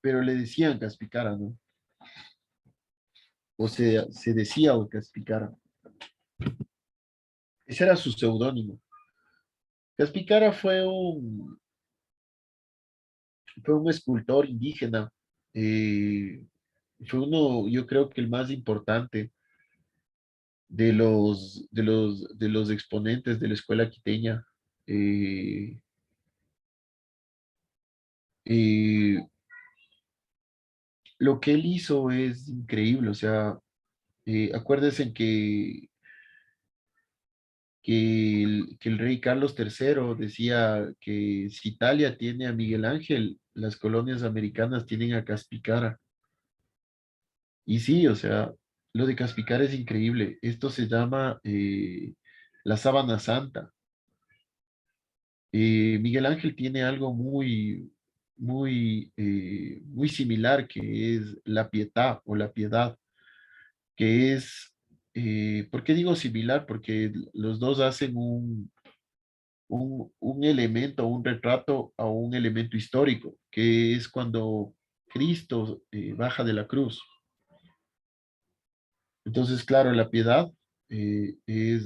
Speaker 1: le decían Caspicara, ¿no? O se decía o Caspicara. Ese era su seudónimo. Caspicara fue un escultor indígena. eh, Fue uno, yo creo que el más importante de los exponentes de la escuela quiteña. Eh, eh, lo que él hizo es increíble, o sea, acuérdense que el rey Carlos III decía que si Italia tiene a Miguel Ángel, las colonias americanas tienen a Caspicara. Y sí, o sea, lo de Caspicara es increíble. Esto se llama la sábana santa. Miguel Ángel tiene algo muy similar, que es la pietà o la piedad, que es, ¿por qué digo similar? Porque los dos hacen un elemento, un retrato a un elemento histórico, que es cuando Cristo baja de la cruz. Entonces, claro, la piedad es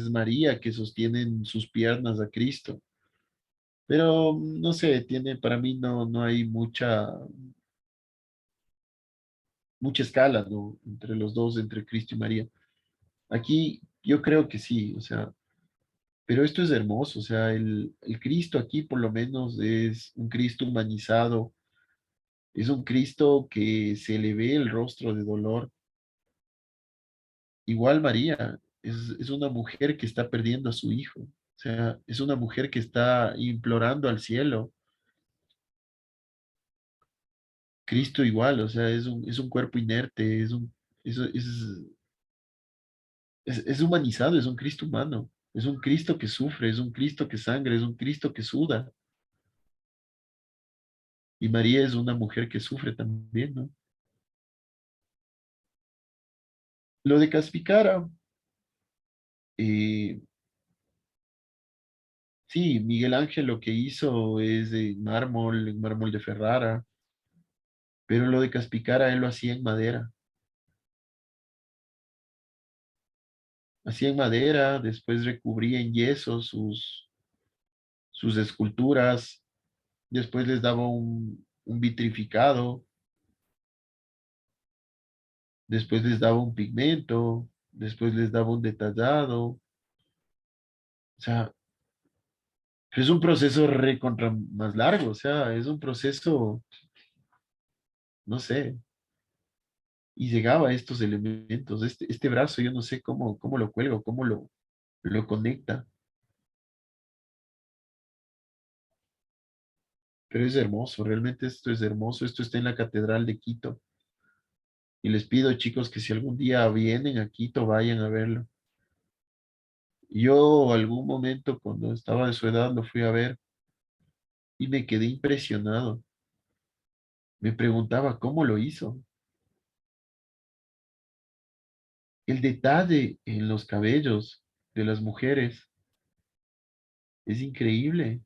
Speaker 1: María que sostiene en sus piernas a Cristo. Pero no sé, para mí no hay mucha escala, ¿no? Entre los dos, entre Cristo y María. Aquí yo creo que sí, o sea, pero esto es hermoso, o sea, el Cristo aquí por lo menos es un Cristo humanizado, es un Cristo que se le ve el rostro de dolor. Igual María es una mujer que está perdiendo a su hijo, o sea, es una mujer que está implorando al cielo. Cristo igual, o sea, es un cuerpo inerte, es, es, es humanizado, es un Cristo humano, es un Cristo que sufre, es un Cristo que sangra, es un Cristo que suda. Y María es una mujer que sufre también, ¿no? Lo de Caspicara, eh, sí, Miguel Ángel lo que hizo es en mármol de Ferrara, pero lo de Caspicara él lo hacía en madera. Hacía en madera, después recubría en yeso sus esculturas, después les daba un vitrificado, después les daba un pigmento, después les daba un detallado. O sea, es un proceso recontra más largo, o sea, es un proceso, no sé. y llegaba a estos elementos. Este brazo, yo no sé cómo lo cuelgo, cómo lo conecta, pero es hermoso, realmente esto es hermoso. Esto está en la Catedral de Quito. Y les pido, chicos, que si algún día vienen a Quito, vayan a verlo. Yo algún momento cuando estaba de su edad lo fui a ver y me quedé impresionado. Me preguntaba cómo lo hizo. El detalle en los cabellos de las mujeres es increíble.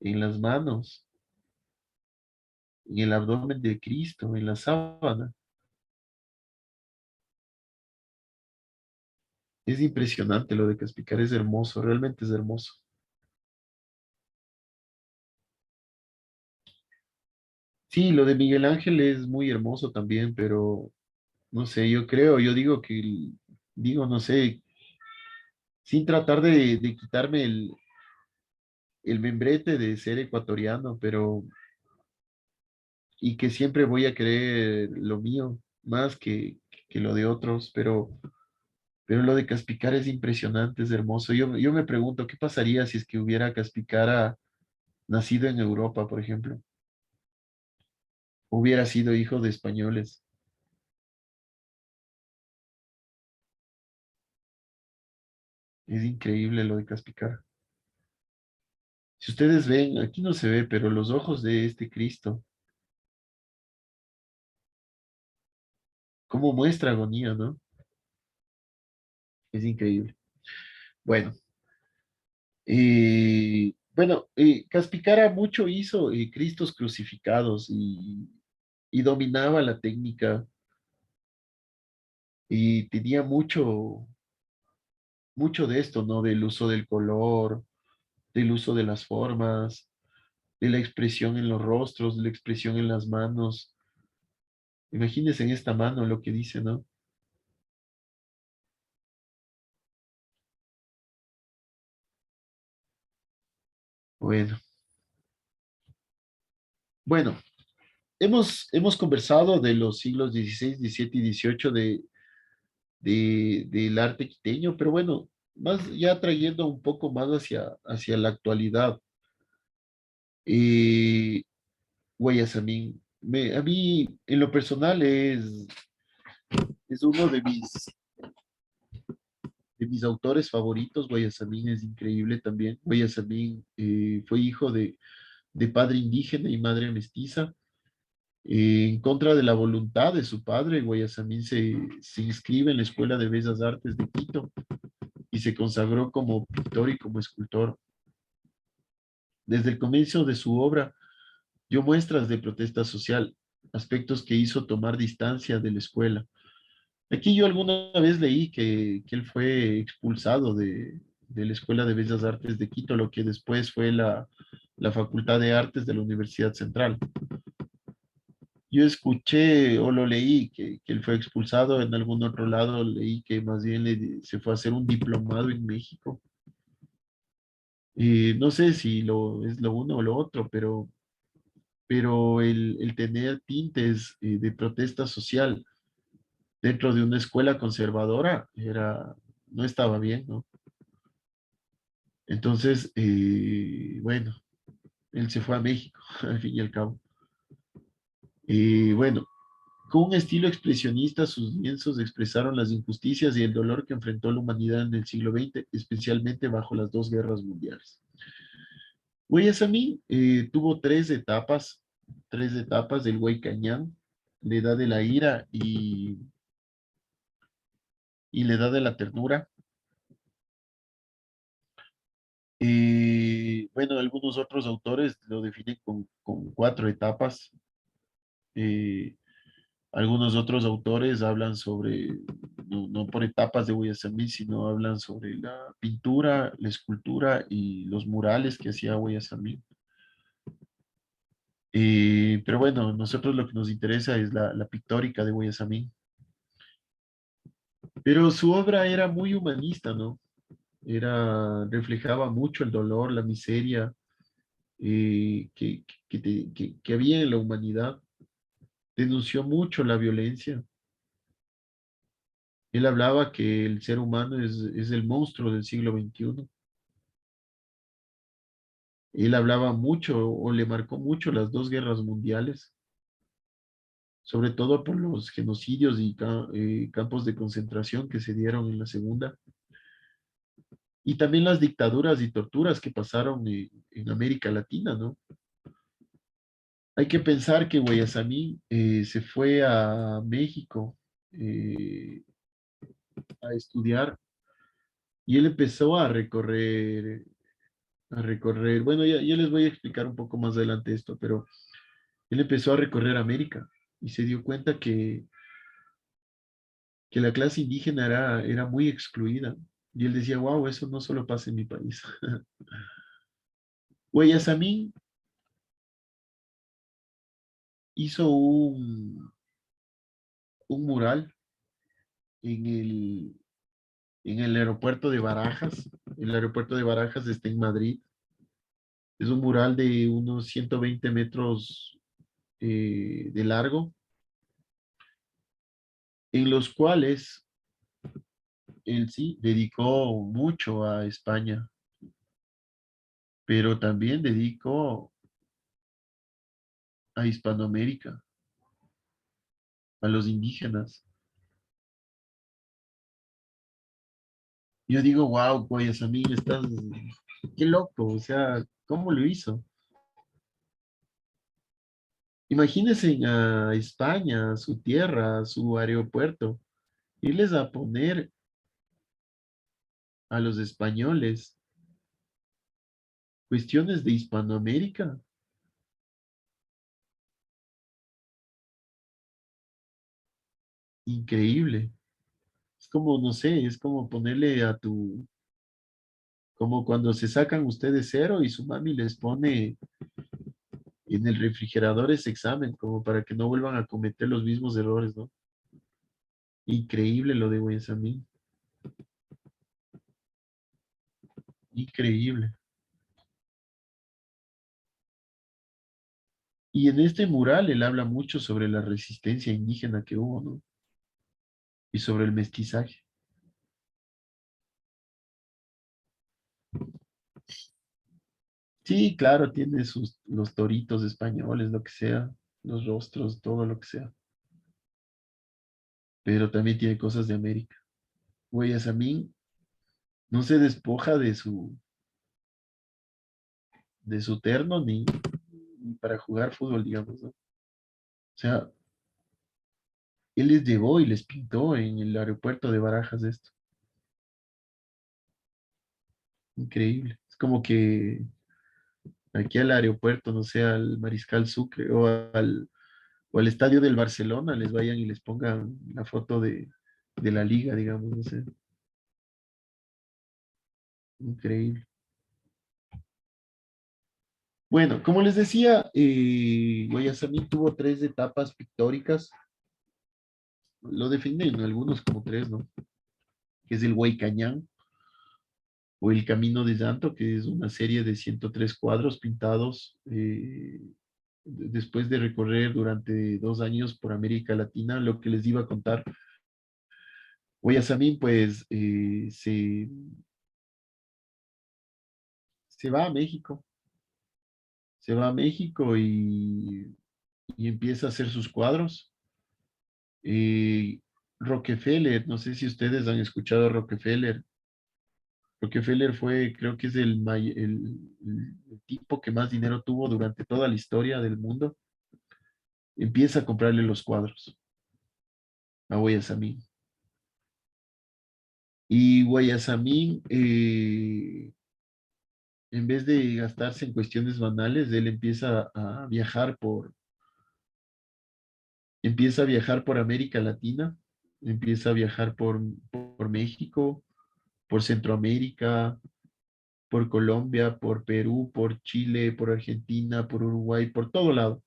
Speaker 1: En las manos, en el abdomen de Cristo, en la sábana. Es impresionante lo de Caspicar, es hermoso, realmente es hermoso. Sí, lo de Miguel Ángel es muy hermoso también, pero no sé, yo digo digo, no sé, sin tratar de quitarme el membrete de ser ecuatoriano, pero, y que siempre voy a querer lo mío más que lo de otros, pero lo de Caspicara es impresionante, es hermoso. Yo me pregunto, ¿qué pasaría si es que hubiera Caspicara nacido en Europa, por ejemplo? Hubiera sido hijo de españoles. Es increíble lo de Caspicara. Si ustedes ven, aquí no se ve, pero los ojos de este Cristo, cómo muestra agonía, ¿no? Es increíble. Bueno, Caspicara mucho hizo Cristos crucificados y dominaba la técnica y tenía mucho de esto, ¿no? Del uso del color, del uso de las formas, de la expresión en los rostros, de la expresión en las manos. Imagínense en esta mano lo que dice, ¿no? Bueno, bueno, hemos conversado de los siglos XVI, XVII y XVIII del arte quiteño, pero bueno, más ya trayendo un poco más hacia la actualidad. Eh, Guayasamín, a mí en lo personal es uno de mis autores favoritos. Guayasamín es increíble también. Guayasamín fue hijo de padre indígena y madre mestiza. En contra de la voluntad de su padre, Guayasamín se inscribe en la Escuela de Bellas Artes de Quito y se consagró como pintor y como escultor. Desde el comienzo de su obra dio muestras de protesta social, aspectos que hizo tomar distancia de la escuela. Aquí yo alguna vez leí que él fue expulsado de la Escuela de Bellas Artes de Quito, lo que después fue la Facultad de Artes de la Universidad Central. Yo escuché o lo leí que él fue expulsado, en algún otro lado leí que más bien se fue a hacer un diplomado en México. Y no sé si es lo uno o lo otro, pero el tener tintes de protesta social dentro de una escuela conservadora no estaba bien, ¿no? Entonces, bueno, él se fue a México, al fin y al cabo. Bueno, con un estilo expresionista, sus lienzos expresaron las injusticias y el dolor que enfrentó la humanidad en el siglo XX, especialmente bajo las dos guerras mundiales. Guayasamín tuvo tres etapas del Cañán, la edad de la ira y la edad de la ternura. Bueno, algunos otros autores lo definen con cuatro etapas. Eh, Algunos otros autores hablan sobre, no por etapas de Guayasamín, sino hablan sobre la pintura, la escultura y los murales que hacía Guayasamín. Pero bueno, nosotros lo que nos interesa es la pictórica de Guayasamín. Pero su obra era muy humanista, ¿no? Reflejaba mucho el dolor, la miseria que había en la humanidad. denunció mucho la violencia. Él hablaba que el ser humano es el monstruo del siglo XXI. Él hablaba mucho o le marcó mucho las dos guerras mundiales, sobre todo por los genocidios y campos de concentración que se dieron en la segunda, y también las dictaduras y torturas que pasaron en América Latina, ¿no? Hay que pensar que Guayasamín se fue a México eh, a estudiar y él empezó a recorrer, bueno, ya les voy a explicar un poco más adelante esto, pero él empezó a recorrer América y se dio cuenta que la clase indígena era muy excluida. Y él decía, wow, eso no solo pasa en mi país. Guayasamín hizo un mural en el aeropuerto de Barajas. El aeropuerto de Barajas está en Madrid. Es un mural de unos 120 metros de largo, en los cuales él sí dedicó mucho a España, pero también dedicó a Hispanoamérica, a los indígenas. Yo digo, wow, Guayasamín, estás, qué loco, o sea, ¿cómo lo hizo? Imagínense a España, su tierra, su aeropuerto, irles a poner a los españoles cuestiones de Hispanoamérica. Increíble. Es como, no sé, es como ponerle como cuando se sacan ustedes cero y su mami les pone en el refrigerador ese examen, como para que no vuelvan a cometer los mismos errores, ¿no? Increíble lo de Guayasamín. Increíble. Y en este mural él habla mucho sobre la resistencia indígena que hubo, ¿no? Y sobre el mestizaje. Sí, claro, tiene los toritos españoles, lo que sea, los rostros, todo lo que sea. Pero también tiene cosas de América. Guayasamín no se despoja de su terno ni para jugar fútbol, digamos, ¿no? O sea, él les llevó y les pintó en el aeropuerto de Barajas esto. Increíble. Es como que aquí al aeropuerto, no sé, al Mariscal Sucre o al estadio del Barcelona les vayan y les pongan la foto de la liga, digamos, no sé. Increíble. Bueno, como les decía, Guayasamín tuvo tres etapas pictóricas. Lo definen algunos como tres, ¿no? Que es el Huaycañán o el Camino de Llanto, que es una serie de 103 cuadros pintados después de recorrer durante 2 años por América Latina. Lo que les iba a contar, Guayasamín, pues se va a México, se va a México y empieza a hacer sus cuadros. Rockefeller, no sé si ustedes han escuchado a Rockefeller. Rockefeller fue, creo que es el tipo que más dinero tuvo durante toda la historia del mundo. Empieza a comprarle los cuadros a Guayasamín. Y Guayasamín, en vez de gastarse en cuestiones banales, él empieza a viajar por América Latina, empieza a viajar por México, por Centroamérica, por Colombia, por Perú, por Chile, por Argentina, por Uruguay, por todo lado.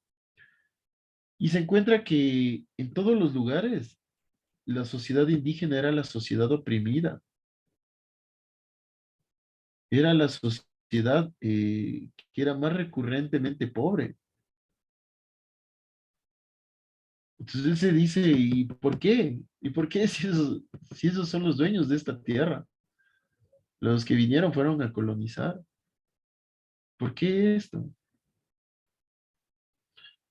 Speaker 1: Y se encuentra que en todos los lugares la sociedad indígena era la sociedad oprimida, era la sociedad que era más recurrentemente pobre. Entonces él se dice, ¿y por qué? ¿Y por qué si esos son los dueños de esta tierra? Los que vinieron fueron a colonizar. ¿Por qué esto?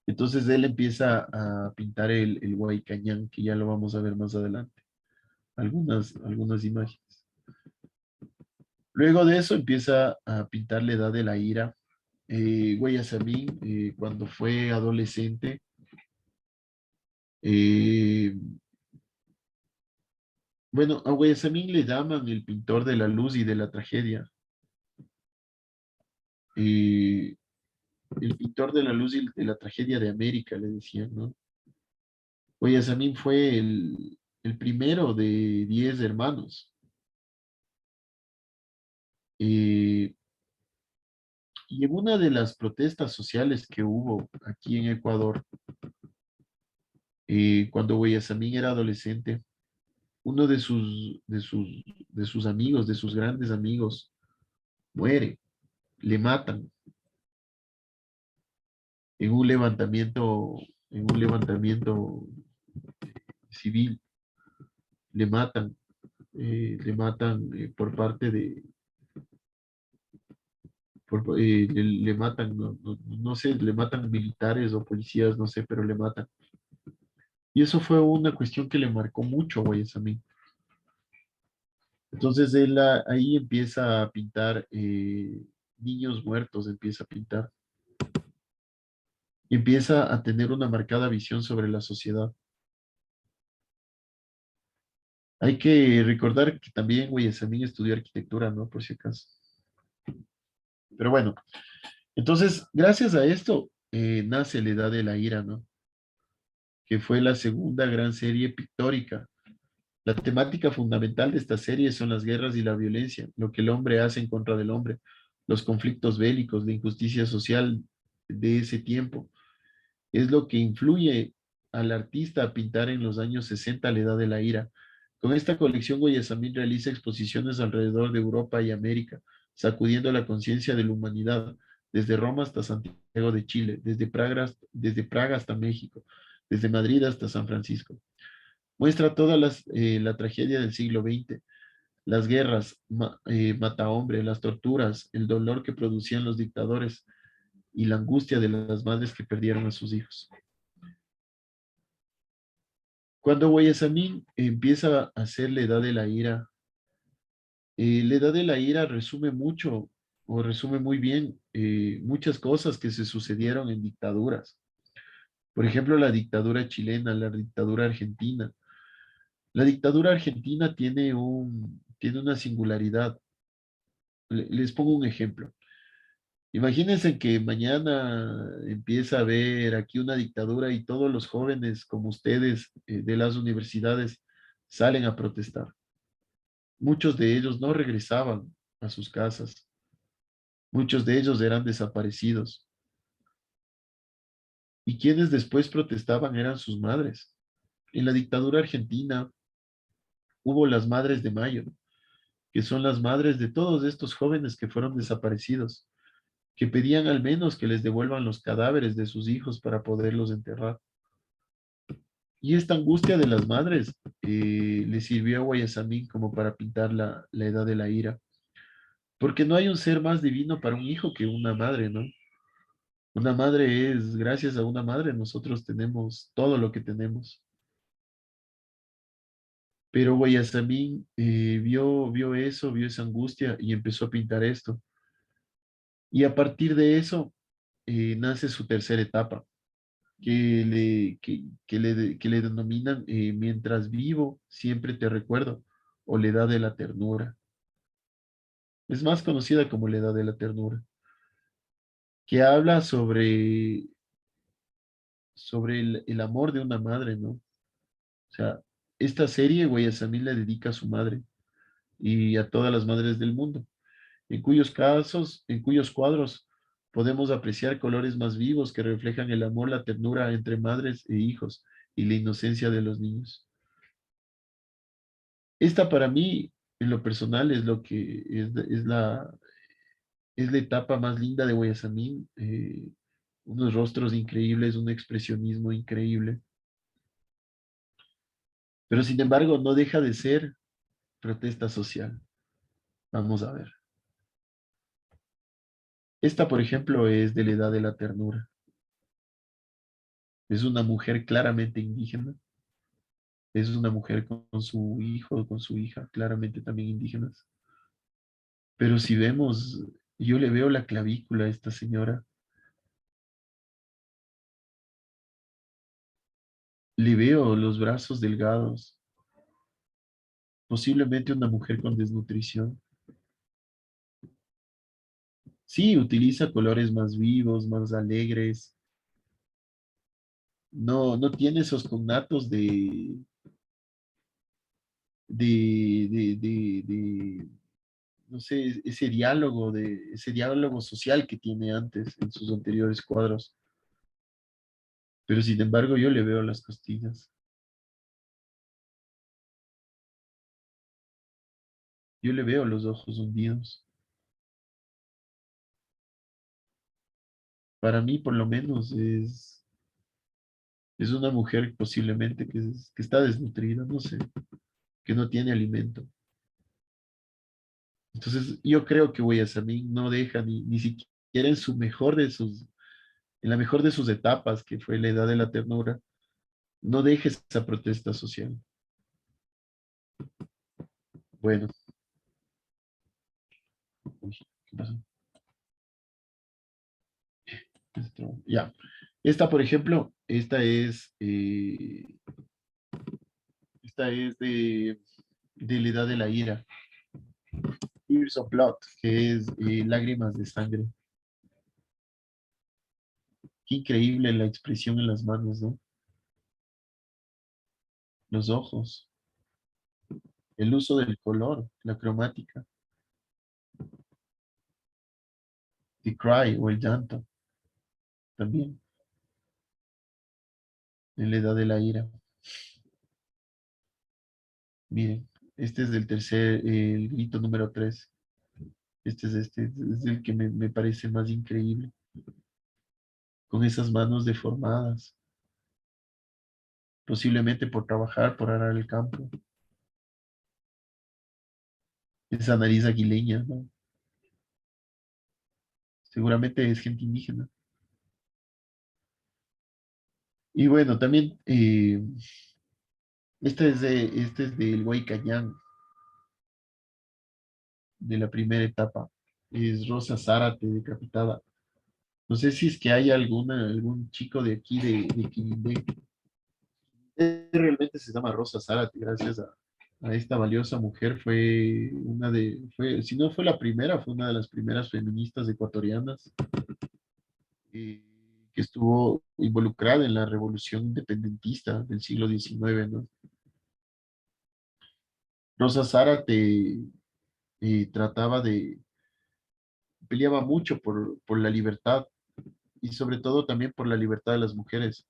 Speaker 1: Entonces él empieza a pintar el Huaycañán, que ya lo vamos a ver más adelante. Algunas imágenes. Luego de eso empieza a pintar la edad de la ira. Guayasamín, cuando fue adolescente, eh, bueno, a Guayasamín le llaman el pintor de la luz y de la tragedia. Eh, el pintor de la luz y de la tragedia de América, le decían, ¿no? Guayasamín fue el primero de 10 hermanos. Eh, y en una de las protestas sociales que hubo aquí en Ecuador, cuando Guayasamín era adolescente, uno de sus amigos, de sus grandes amigos, muere, le matan en un levantamiento, en un levantamiento civil, le matan por parte de, le matan, no sé, le matan militares o policías, no sé, pero le matan. Y eso fue una cuestión que le marcó mucho a Guayasamín. Entonces él ahí empieza a pintar niños muertos, empieza a pintar. Y empieza a tener una marcada visión sobre la sociedad. Hay que recordar que también Guayasamín estudió arquitectura, ¿no? Por si acaso. Pero bueno, entonces, gracias a esto, nace la Edad de la Ira, ¿no? Que fue la segunda gran serie pictórica. La temática fundamental de esta serie son las guerras y la violencia, lo que el hombre hace en contra del hombre, los conflictos bélicos, la injusticia social de ese tiempo. Es lo que influye al artista a pintar en los años 60 la Edad de la Ira. Con esta colección, Guayasamín realiza exposiciones alrededor de Europa y América, sacudiendo la conciencia de la humanidad, desde Roma hasta Santiago de Chile, desde Praga hasta México, desde Madrid hasta San Francisco. Muestra toda la tragedia del siglo XX, las guerras, matahombres, las torturas, el dolor que producían los dictadores y la angustia de las madres que perdieron a sus hijos. Cuando Guayasamín empieza a hacer la Edad de la Ira, la Edad de la Ira resume mucho o resume muy bien muchas cosas que se sucedieron en dictaduras. Por ejemplo, la dictadura chilena, la dictadura argentina. La dictadura argentina tiene una singularidad. Les pongo un ejemplo. Imagínense que mañana empieza a haber aquí una dictadura y todos los jóvenes como ustedes de las universidades salen a protestar. Muchos de ellos no regresaban a sus casas. Muchos de ellos eran desaparecidos. Y quienes después protestaban eran sus madres. En la dictadura argentina hubo las Madres de Mayo, que son las madres de todos estos jóvenes que fueron desaparecidos, que pedían al menos que les devuelvan los cadáveres de sus hijos para poderlos enterrar. Y esta angustia de las madres le sirvió a Guayasamín como para pintar la edad de la ira. Porque no hay un ser más divino para un hijo que una madre, ¿no? Una madre es, gracias a una madre, nosotros tenemos todo lo que tenemos. Pero Guayasamín vio eso, vio esa angustia y empezó a pintar esto. Y a partir de eso nace su tercera etapa, que le denominan Mientras vivo, siempre te recuerdo, o la edad de la ternura. Es más conocida como la edad de la ternura, que habla sobre el amor de una madre, ¿no? O sea, esta serie, Guayasamín la dedica a su madre y a todas las madres del mundo, en cuyos cuadros podemos apreciar colores más vivos que reflejan el amor, la ternura entre madres e hijos y la inocencia de los niños. Esta para mí, en lo personal, es lo que es la etapa más linda de Guayasamín. Unos rostros increíbles, un expresionismo increíble. Pero sin embargo, no deja de ser protesta social. Vamos a ver. Esta, por ejemplo, es de la edad de la ternura. Es una mujer claramente indígena. Es una mujer con su hijo, con su hija, claramente también indígenas. Pero si vemos, yo le veo la clavícula a esta señora, le veo los brazos delgados, posiblemente una mujer con desnutrición. Sí, utiliza colores más vivos, más alegres. No, no tiene esos connatos de, no sé, ese diálogo social que tiene antes en sus anteriores cuadros. Pero sin embargo, yo le veo las costillas. Yo le veo los ojos hundidos. Para mí, por lo menos, es una mujer posiblemente que está desnutrida, no sé, que no tiene alimento. Entonces, yo creo que Guayasamín no deja ni siquiera en su mejor de sus, en la mejor de sus etapas, que fue la edad de la ternura, no deja esa protesta social. Bueno, uy, ¿qué pasó? Ya. Esta, por ejemplo, esta es de la edad de la ira. Tears of Blood, que es lágrimas de sangre. Qué increíble la expresión en las manos, ¿no? Los ojos, el uso del color, la cromática, the cry o el llanto también, en la edad de la ira. Miren, este es del tercer, el grito número 3. Este es el que me parece más increíble, con esas manos deformadas, posiblemente por trabajar, por arar el campo, esa nariz aguileña, ¿no? Seguramente es gente indígena. Y bueno, también este es del Huaycayán, de la primera etapa. Es Rosa Zárate, decapitada. No sé si es que hay algún chico de aquí de Quindé. Realmente se llama Rosa Zárate, gracias a esta valiosa mujer. Si no fue la primera, fue una de las primeras feministas ecuatorianas eh, que estuvo involucrada en la revolución independentista del siglo XIX, ¿no? Rosa Zárate trataba peleaba mucho por la libertad y sobre todo también por la libertad de las mujeres,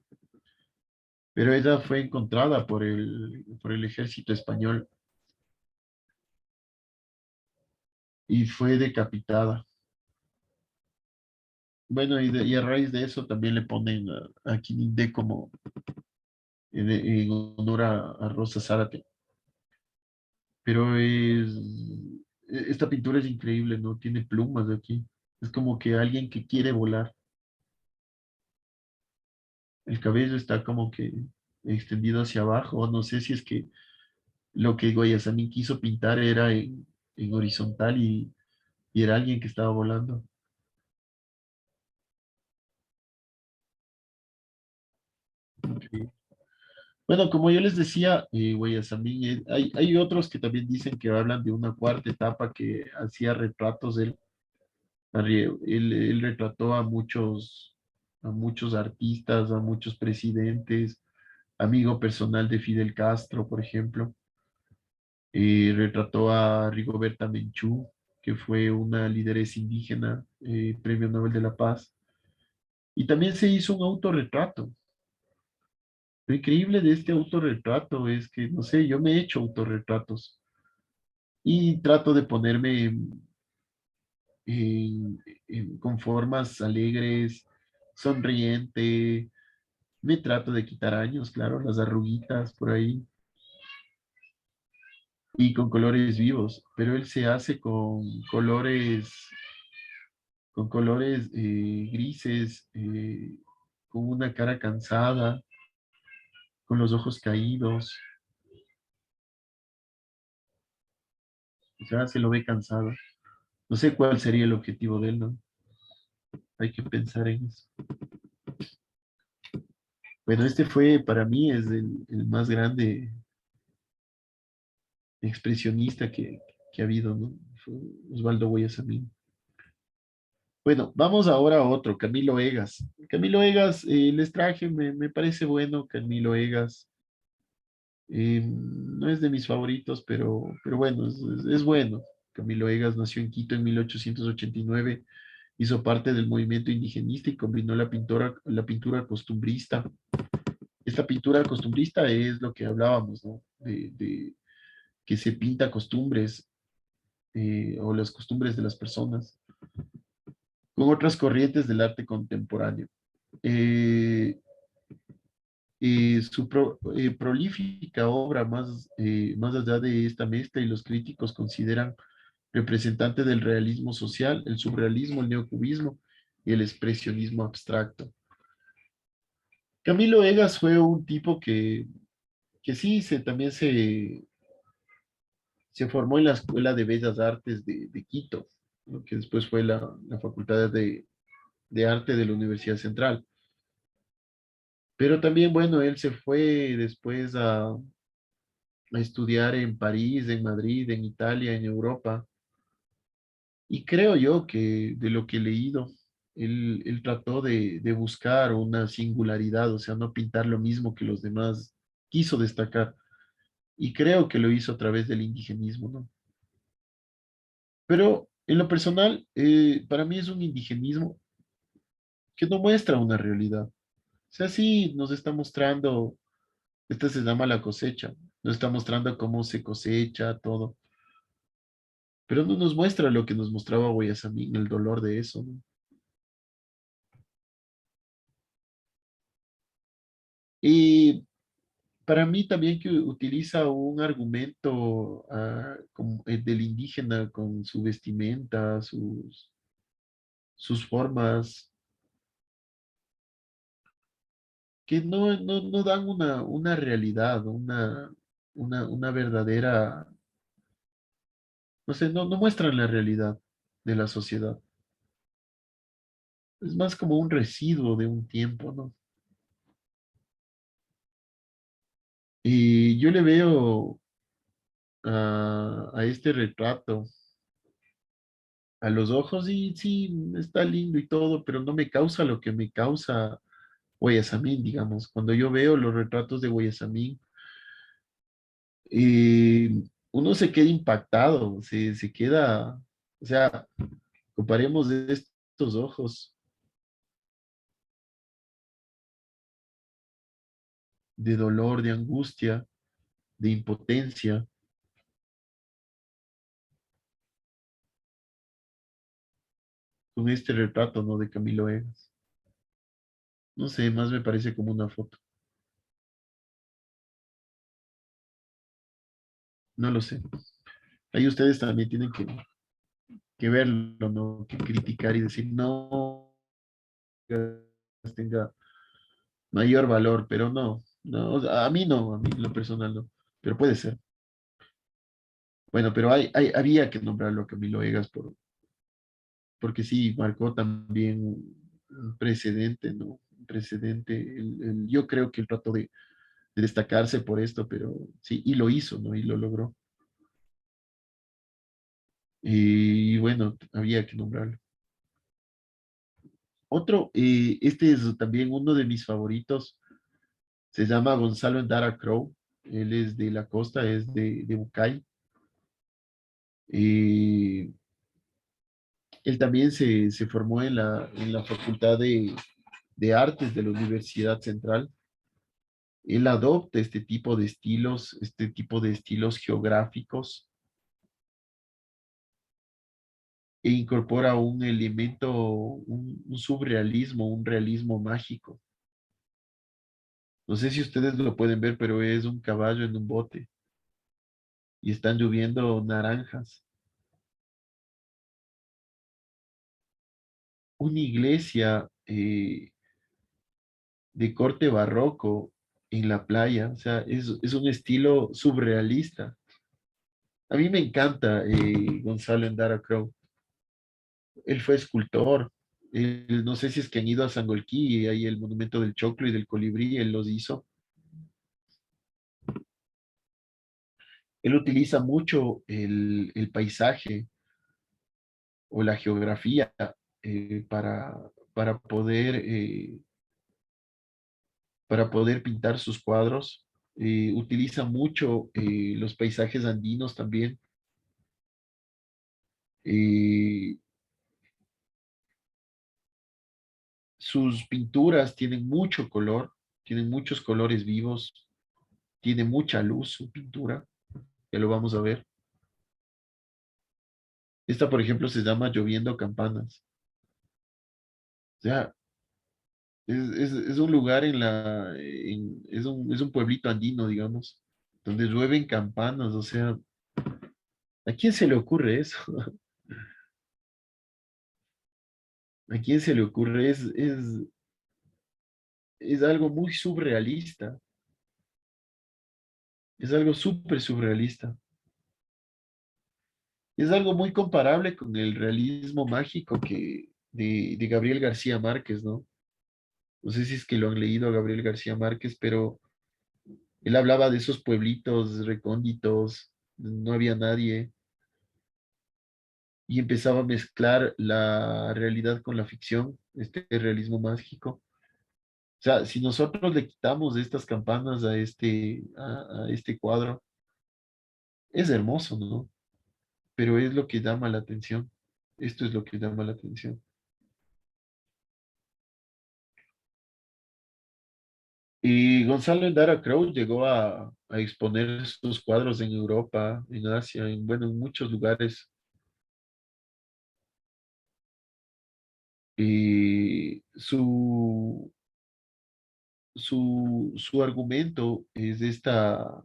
Speaker 1: pero ella fue encontrada por el ejército español y fue decapitada. Bueno, y a raíz de eso también le ponen a Quinindé como en honor a Rosa Zárate. Pero esta pintura es increíble, ¿no? Tiene plumas de aquí. Es como que alguien que quiere volar. El cabello está como que extendido hacia abajo. No sé si es que lo que Guayasamín quiso pintar era en horizontal y era alguien que estaba volando. Ok. Bueno, como yo les decía, Guayasamín, hay otros que también dicen que hablan de una cuarta etapa que hacía retratos. Él retrató a muchos artistas, a muchos presidentes, amigo personal de Fidel Castro, por ejemplo. Retrató a Rigoberta Menchú, que fue una lideresa indígena, Premio Nobel de la Paz. Y también se hizo un autorretrato. Lo increíble de este autorretrato es que, no sé, yo me he hecho autorretratos y trato de ponerme con formas alegres, sonriente, me trato de quitar años, claro, las arruguitas por ahí. y con colores vivos, pero él se hace con colores grises, con una cara cansada, con los ojos caídos, o sea, se lo ve cansado. No sé cuál sería el objetivo de él, ¿no? Hay que pensar en eso. Bueno, este fue para mí es el más grande expresionista que ha habido, ¿no? Fue Osvaldo Guayasamín. Bueno, vamos ahora a otro, Camilo Egas. Camilo Egas, les traje, me parece bueno, Camilo Egas. No es de mis favoritos, pero bueno, es bueno. Camilo Egas nació en Quito en 1889, hizo parte del movimiento indigenista y combinó la pintura costumbrista. Esta pintura costumbrista es lo que hablábamos, ¿no? De que se pinta costumbres o las costumbres de las personas con otras corrientes del arte contemporáneo. Eh, prolífica obra, más allá de esta mezcla, y los críticos consideran representante del realismo social, el surrealismo, el neocubismo y el expresionismo abstracto. Camilo Egas fue un tipo que sí, también se formó en la Escuela de Bellas Artes de Quito, ¿no? Que después fue la Facultad de Arte de la Universidad Central. Pero también, bueno, él se fue después a estudiar en París, en Madrid, en Italia, en Europa. Y creo yo que de lo que he leído, él trató de buscar una singularidad, o sea, no pintar lo mismo que los demás, quiso destacar. Y creo que lo hizo a través del indigenismo, ¿no? Pero en lo personal, para mí es un indigenismo que no muestra una realidad. O sea, sí nos está mostrando, esta se llama la cosecha, nos está mostrando cómo se cosecha todo, pero no nos muestra lo que nos mostraba Guayasamín, el dolor de eso, ¿no? Y para mí también que utiliza un argumento como el del indígena con su vestimenta, sus formas, que no dan una realidad, una verdadera, no sé, no muestran la realidad de la sociedad. Es más como un residuo de un tiempo, ¿no? Y yo le veo a este retrato a los ojos y sí, está lindo y todo, pero no me causa lo que me causa Guayasamín, digamos. Cuando yo veo los retratos de Guayasamín, eh, uno se queda impactado, se queda, o sea, comparemos estos ojos de dolor, de angustia, de impotencia, con este retrato, ¿no? De Camilo Egas. No sé, más me parece como una foto. No lo sé. Ahí ustedes también tienen que verlo, ¿no? Que criticar y decir, no, tenga mayor valor, pero no, o sea, a mí no, a mí en lo personal no, pero puede ser. Bueno, pero había que nombrarlo a Camilo Egas porque sí, marcó también un precedente, ¿no? Un precedente. Yo creo que él trató de destacarse por esto, pero sí, y lo hizo, ¿no? Y lo logró. Y bueno, había que nombrarlo. Otro, este es también uno de mis favoritos, se llama Gonzalo Endara Crow, él es de la costa, es de Bucay. Eh, Él también se formó en la Facultad de Artes de la Universidad Central. Él adopta este tipo de estilos geográficos e incorpora un elemento, un surrealismo, un realismo mágico. No sé si ustedes lo pueden ver, pero es un caballo en un bote. y están lloviendo naranjas. Una iglesia de corte barroco en la playa, o sea, es un estilo surrealista. A mí me encanta Gonzalo Endara Crow. Él fue escultor. No sé si es que han ido a Sangolquí, ahí el monumento del Choclo y del Colibrí, él los hizo. Él utiliza mucho el paisaje o la geografía para poder, para poder pintar sus cuadros. Utiliza mucho los paisajes andinos también. Eh, Sus pinturas tienen mucho color, tienen muchos colores vivos, tiene mucha luz su pintura, ya lo vamos a ver. Esta, por ejemplo, se llama Lloviendo Campanas. O sea, es un lugar es un pueblito andino, digamos, donde llueven campanas. O sea, ¿a quién se le ocurre eso? ¿A quién se le ocurre? Es algo muy surrealista, es algo súper surrealista. Es algo muy comparable con el realismo mágico de Gabriel García Márquez, ¿no? No sé si es que lo han leído a Gabriel García Márquez, pero él hablaba de esos pueblitos recónditos, no había nadie, y empezaba a mezclar la realidad con la ficción, este realismo mágico. O sea, si nosotros le quitamos estas campanas a este cuadro, es hermoso, ¿no? Pero es lo que llama la atención. Esto es lo que llama la atención. Y Gonzalo Endara Crow llegó a exponer sus cuadros en Europa, en Asia, bueno, en muchos lugares. Y su argumento es esta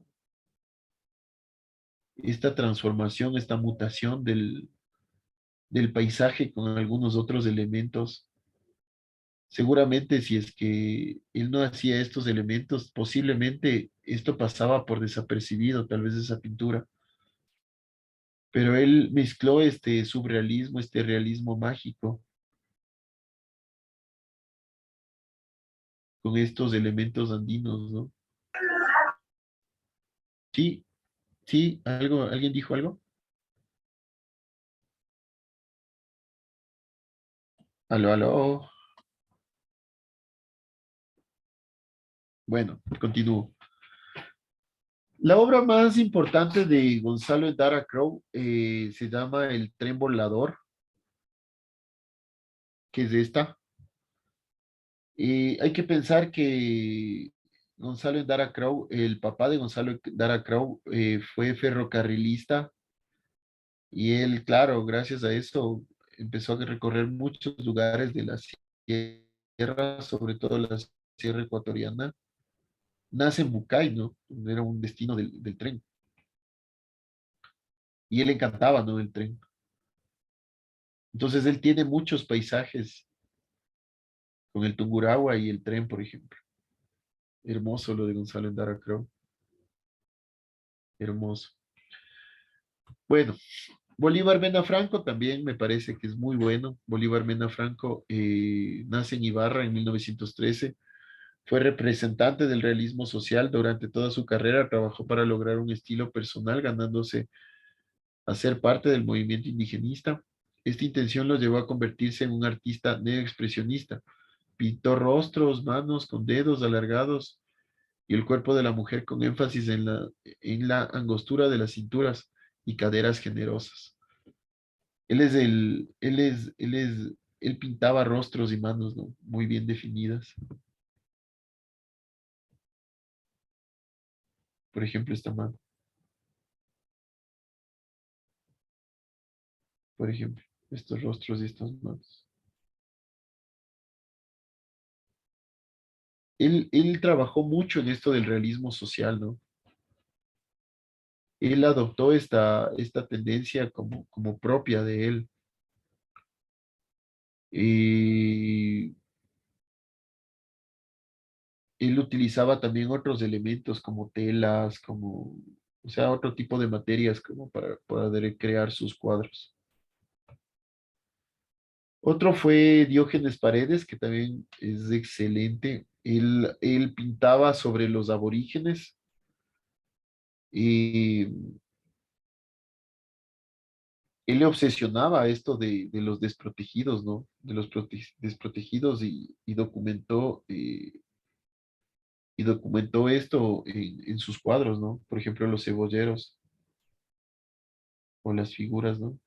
Speaker 1: transformación, esta mutación del paisaje con algunos otros elementos. Seguramente si es que él no hacía estos elementos, posiblemente esto pasaba por desapercibido, tal vez esa pintura. Pero él mezcló este surrealismo, este realismo mágico con estos elementos andinos, ¿no? Sí, sí, ¿alguien dijo algo? Aló, aló. Bueno, continúo. La obra más importante de Gonzalo Endara Crow se llama El Tren Volador, que es esta. Hay que pensar que Gonzalo Endara Crow, el papá de Gonzalo Endara Crow, fue ferrocarrilista y él, claro, gracias a eso, empezó a recorrer muchos lugares de la sierra, sobre todo la sierra ecuatoriana. Nace en Bucay, ¿no? Era un destino del tren. Y él encantaba, ¿no? El tren. Entonces él tiene muchos paisajes con el Tungurahua y el tren, por ejemplo. Hermoso lo de Gonzalo Endara Crow. Hermoso. Bueno, Bolívar Mena Franco también me parece que es muy bueno. Bolívar Mena Franco nace en Ibarra en 1913. Fue representante del realismo social durante toda su carrera. Trabajó para lograr un estilo personal, ganándose a ser parte del movimiento indigenista. Esta intención lo llevó a convertirse en un artista neoexpresionista. Pintó rostros, manos con dedos alargados y el cuerpo de la mujer con énfasis en la angostura de las cinturas y caderas generosas. Él pintaba rostros y manos, ¿no? Muy bien definidas. Por ejemplo, esta mano, por ejemplo, estos rostros y estas manos. Él trabajó mucho en esto del realismo social, ¿no? él adoptó esta tendencia como propia de él. Y él utilizaba también otros elementos como telas, o sea, otro tipo de materias como para poder crear sus cuadros. Otro fue Diógenes Paredes, que también es excelente. Él pintaba sobre los aborígenes y él le obsesionaba esto de los desprotegidos, ¿no? De los desprotegidos y documentó esto en sus cuadros, ¿no? Por ejemplo, los cebolleros o las figuras, ¿no?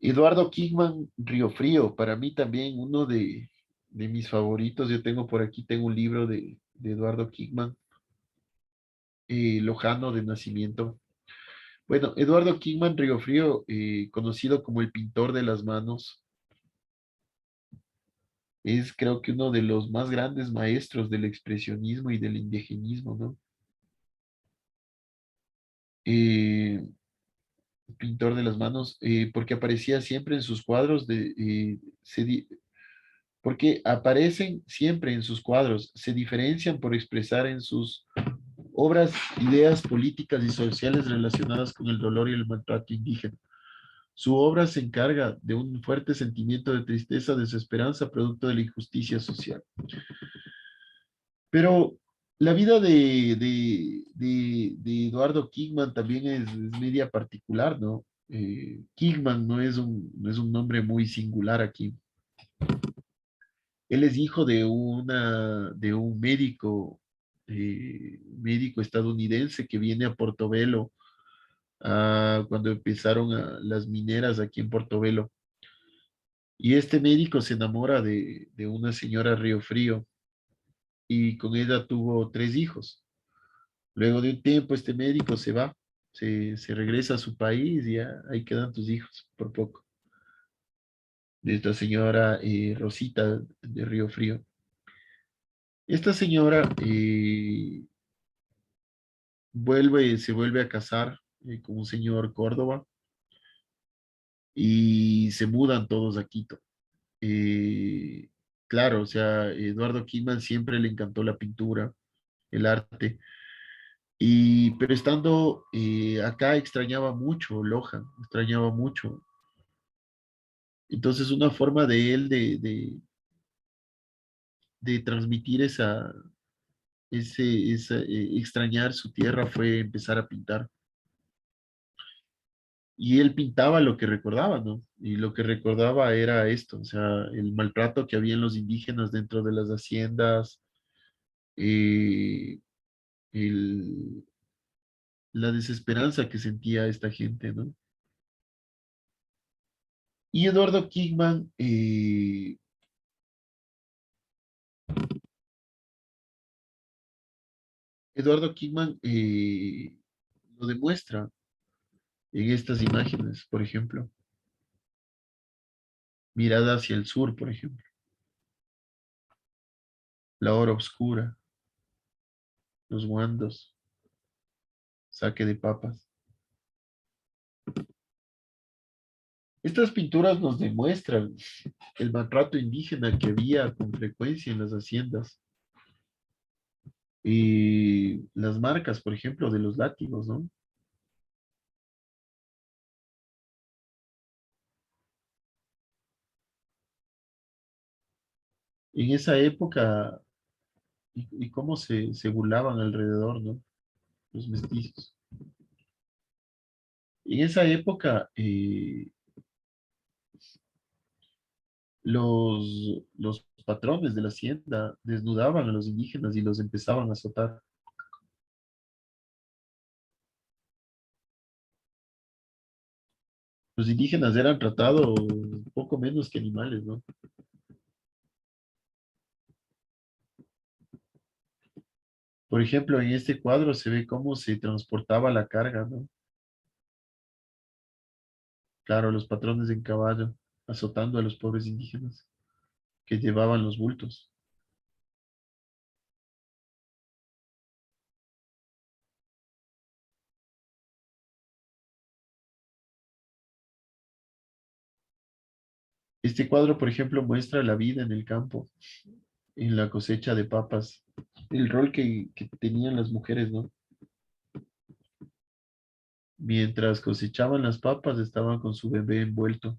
Speaker 1: Eduardo Kingman, Riofrío, para mí también uno de mis favoritos. Yo tengo por aquí, tengo un libro de Eduardo Kingman, Lojano de nacimiento. Bueno, Eduardo Kingman Riofrío, conocido como el pintor de las manos, es creo que uno de los más grandes maestros del expresionismo y del indigenismo, ¿no? Eh, Pintor de las manos, porque aparecía siempre en sus cuadros porque aparecen siempre en sus cuadros, se diferencian por expresar en sus obras ideas políticas y sociales relacionadas con el dolor y el maltrato indígena. Su obra se encarga de un fuerte sentimiento de tristeza, desesperanza, producto de la injusticia social. Pero la vida de Eduardo Kingman también es media particular, ¿no? Kingman no es un nombre muy singular aquí. Él es hijo de un médico estadounidense que viene a Portobelo cuando empezaron las mineras aquí en Portobelo. Y este médico se enamora de una señora Río Frío y con ella tuvo tres hijos. Luego de un tiempo este médico se va, se regresa a su país y ya ahí quedan tus hijos por poco. De esta señora Rosita de Río Frío. Esta señora se vuelve a casar con un señor Córdoba y se mudan todos a Quito. Eh, claro, o sea, Eduardo Kingman siempre le encantó la pintura, el arte, pero estando acá extrañaba mucho Loja, extrañaba mucho. Entonces una forma de él de transmitir extrañar su tierra fue empezar a pintar. Y él pintaba lo que recordaba, ¿no? Y lo que recordaba era esto, o sea, el maltrato que había en los indígenas dentro de las haciendas, eh, el- la desesperanza que sentía esta gente, ¿no? Y Eduardo Kingman lo demuestra en estas imágenes, por ejemplo, mirada hacia el sur, por ejemplo, la hora oscura, los guandos, saque de papas. Estas pinturas nos demuestran el maltrato indígena que había con frecuencia en las haciendas y las marcas, por ejemplo, de los látigos, ¿no? En esa época, y cómo se burlaban alrededor, ¿no? Los mestizos. En esa época, los patrones de la hacienda desnudaban a los indígenas y los empezaban a azotar. Los indígenas eran tratados poco menos que animales, ¿no? Por ejemplo, en este cuadro se ve cómo se transportaba la carga, ¿no? Claro, los patrones en caballo, azotando a los pobres indígenas que llevaban los bultos. Este cuadro, por ejemplo, muestra la vida en el campo, en la cosecha de papas, el rol que tenían las mujeres, ¿no? Mientras cosechaban las papas, estaban con su bebé envuelto.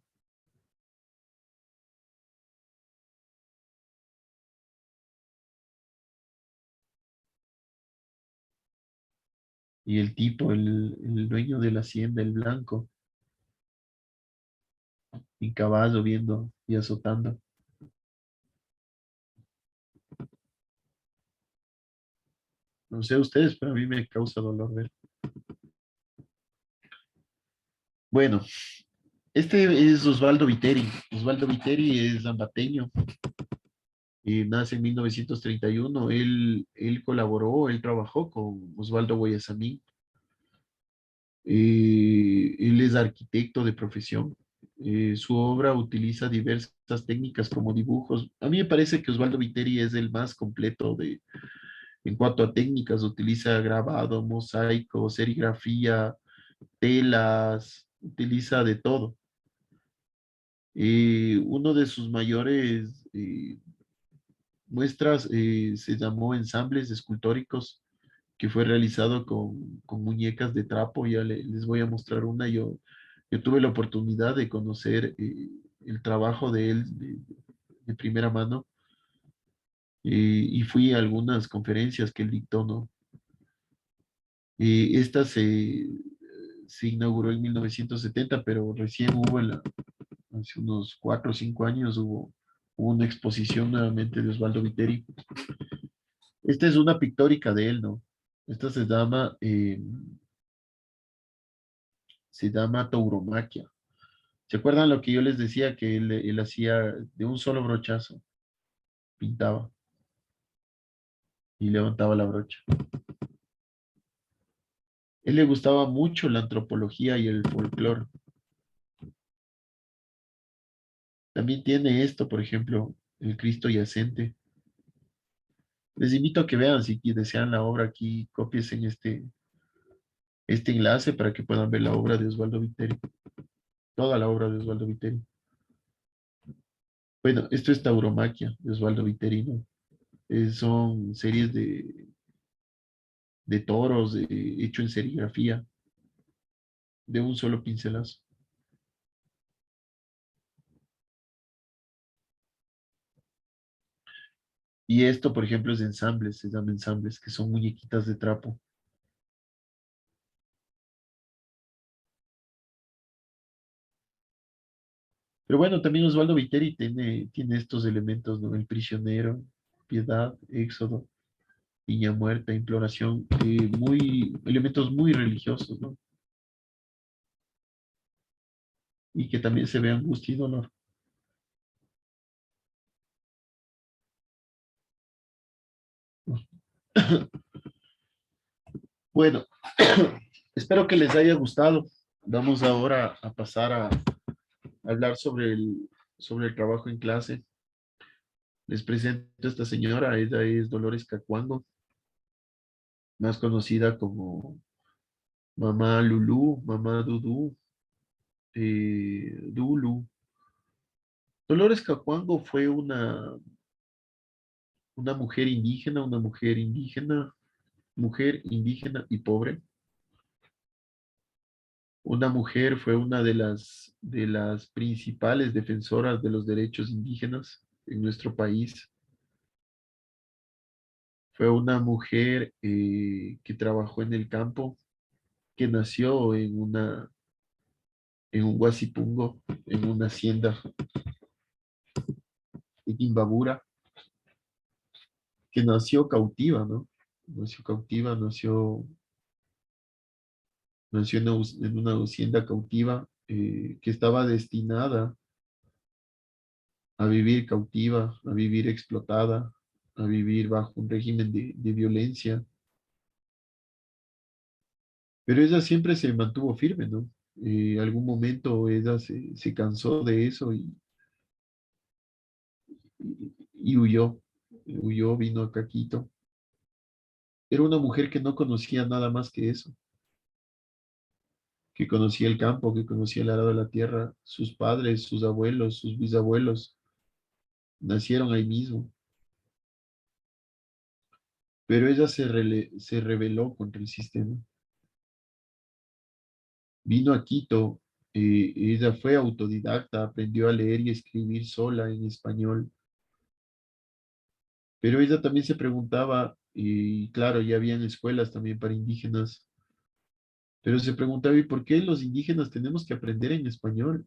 Speaker 1: Y el tipo, el dueño de la hacienda, el blanco, en caballo viendo y azotando. No sé ustedes, pero a mí me causa dolor ver. Bueno, este es Osvaldo Viteri. Osvaldo Viteri es zambateño. Nace en 1931. Él colaboró, él trabajó con Osvaldo Guayasamín. Él es arquitecto de profesión. Su obra utiliza diversas técnicas como dibujos. A mí me parece que Osvaldo Viteri es el más completo en cuanto a técnicas. Utiliza grabado, mosaico, serigrafía, telas, utiliza de todo. Uno de sus mayores muestras se llamó Ensambles Escultóricos, que fue realizado con muñecas de trapo. Ya les voy a mostrar una. Yo tuve la oportunidad de conocer el trabajo de él de primera mano, y fui a algunas conferencias que él dictó, ¿no? Esta se inauguró en 1970, pero recién hace unos 4 o 5 años hubo una exposición nuevamente de Osvaldo Viteri. Esta es una pictórica de él, ¿no? Esta se llama tauromaquia. ¿Se acuerdan lo que yo les decía que él hacía de un solo brochazo? Pintaba y levantaba la brocha. Él le gustaba mucho la antropología y el folclore. También tiene esto, por ejemplo, el Cristo yacente. Les invito a que vean, si desean la obra aquí, copies en este enlace para que puedan ver la obra de Osvaldo Viteri, toda la obra de Osvaldo Viteri. Bueno, esto es Tauromaquia de Osvaldo Viteri, ¿no? Son series de toros hecho en serigrafía, de un solo pincelazo. Y esto, por ejemplo, es de ensambles, se llama ensambles, que son muñequitas de trapo. Pero bueno, también Osvaldo Viteri tiene estos elementos, ¿no? El prisionero, piedad, éxodo, niña muerta, imploración, elementos muy religiosos, ¿no? Y que también se ve angustia y dolor. Bueno, espero que les haya gustado. Vamos ahora a pasar a hablar sobre el trabajo en clase. Les presento a esta señora. Ella es Dolores Cacuango, más conocida como Mamá Lulú, Mamá Dudú, Dulu. Dolores Cacuango fue mujer indígena y pobre. Una mujer, fue una de las principales defensoras de los derechos indígenas en nuestro país. Fue una mujer que trabajó en el campo, que nació en un huasipungo, en una hacienda en Imbabura, que nació cautiva, ¿no? Nació cautiva, nació en una hacienda cautiva, que estaba destinada a vivir cautiva, a vivir explotada, a vivir bajo un régimen de violencia. Pero ella siempre se mantuvo firme, ¿no? Algún momento ella se cansó de eso y huyó, vino a Caquito. Era una mujer que no conocía nada más que eso. que conocía el campo, que conocía el arado de la tierra, sus padres, sus abuelos, sus bisabuelos, nacieron ahí mismo. Pero ella se rebeló contra el sistema. Vino a Quito, ella fue autodidacta, aprendió a leer y escribir sola en español, pero ella también se preguntaba, y claro, ya habían escuelas también para indígenas, pero se preguntaba, ¿y por qué los indígenas tenemos que aprender en español?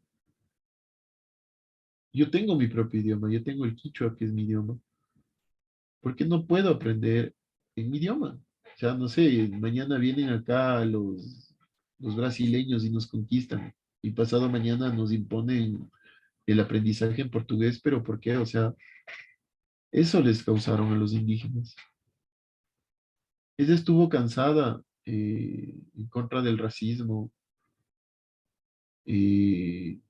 Speaker 1: Yo tengo mi propio idioma, yo tengo el quichua, que es mi idioma. ¿Por qué no puedo aprender en mi idioma? O sea, no sé, mañana vienen acá los brasileños y nos conquistan, y pasado mañana nos imponen el aprendizaje en portugués, pero ¿por qué? O sea, eso les causaron a los indígenas. Ella estuvo cansada en contra del racismo, eh,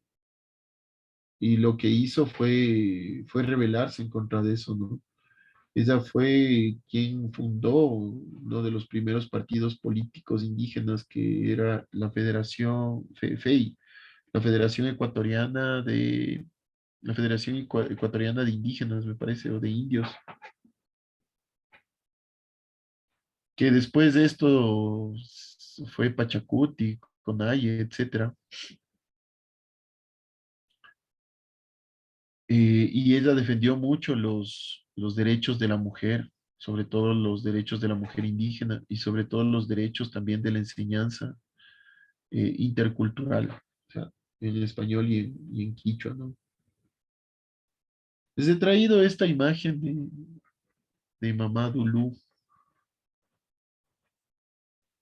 Speaker 1: y lo que hizo fue rebelarse en contra de eso, ¿no? Ella fue quien fundó uno de los primeros partidos políticos indígenas, que era la Federación FEI, la Federación Ecuatoriana de la Federación Ecuatoriana de Indígenas, me parece, o de Indios, que después de esto fue Pachacuti, Conaye, etcétera. Y ella defendió mucho los derechos de la mujer, sobre todo los derechos de la mujer indígena y sobre todo los derechos también de la enseñanza intercultural, o sea, en español y en quichua, ¿no? Les he traído esta imagen de Mamá Dulú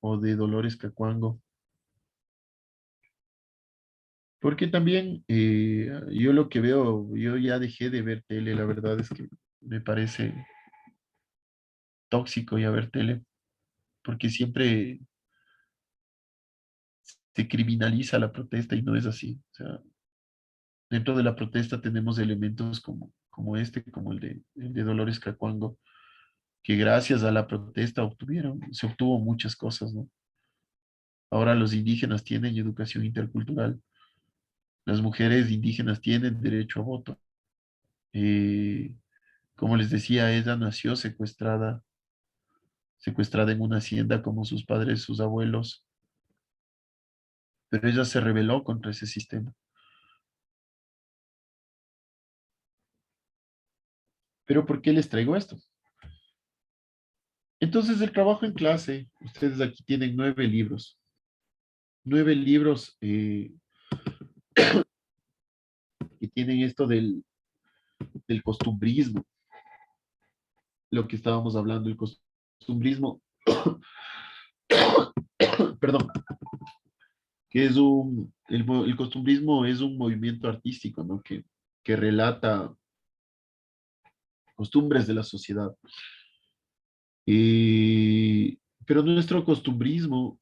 Speaker 1: o de Dolores Cacuango, porque también yo lo que veo, yo ya dejé de ver tele, la verdad es que me parece tóxico ya ver tele, porque siempre se criminaliza la protesta y no es así. O sea, dentro de la protesta tenemos elementos como este, como el de Dolores Cacuango, que gracias a la protesta se obtuvo muchas cosas, ¿no? Ahora los indígenas tienen educación intercultural, las mujeres indígenas tienen derecho a voto. Eh, como les decía, ella nació secuestrada en una hacienda como sus padres, sus abuelos, pero ella se rebeló contra ese sistema. Pero ¿por qué les traigo esto? Entonces, el trabajo en clase, ustedes aquí tienen 9 libros. 9 libros que tienen esto del costumbrismo, lo que estábamos hablando, el costumbrismo, perdón, que es el costumbrismo es un movimiento artístico, ¿no? Que relata costumbres de la sociedad. Pero nuestro costumbrismo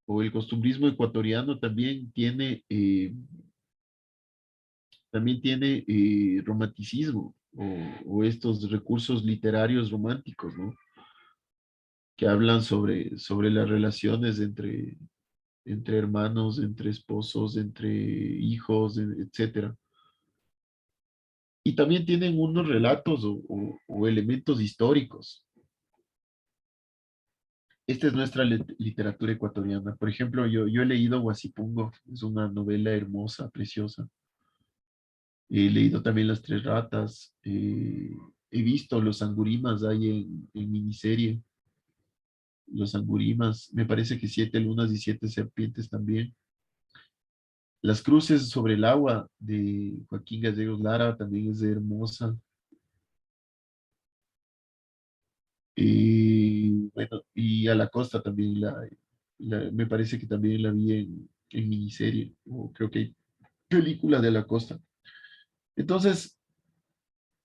Speaker 1: o el costumbrismo ecuatoriano también tiene romanticismo o estos recursos literarios románticos, ¿no? Que hablan sobre las relaciones entre hermanos, entre esposos, entre hijos, etcétera. Y también tienen unos relatos o elementos históricos. Esta es nuestra literatura ecuatoriana. Por ejemplo, yo he leído Huasipungo, es una novela hermosa, preciosa. He leído también Las Tres Ratas. He visto Los Angurimas ahí en miniserie. Los Angurimas, me parece que Siete Lunas y Siete Serpientes también. Las Cruces sobre el Agua de Joaquín Gallegos Lara también es hermosa. Y bueno, y A la Costa también me parece que también la vi en miniserie, o creo que hay película de A la Costa. Entonces,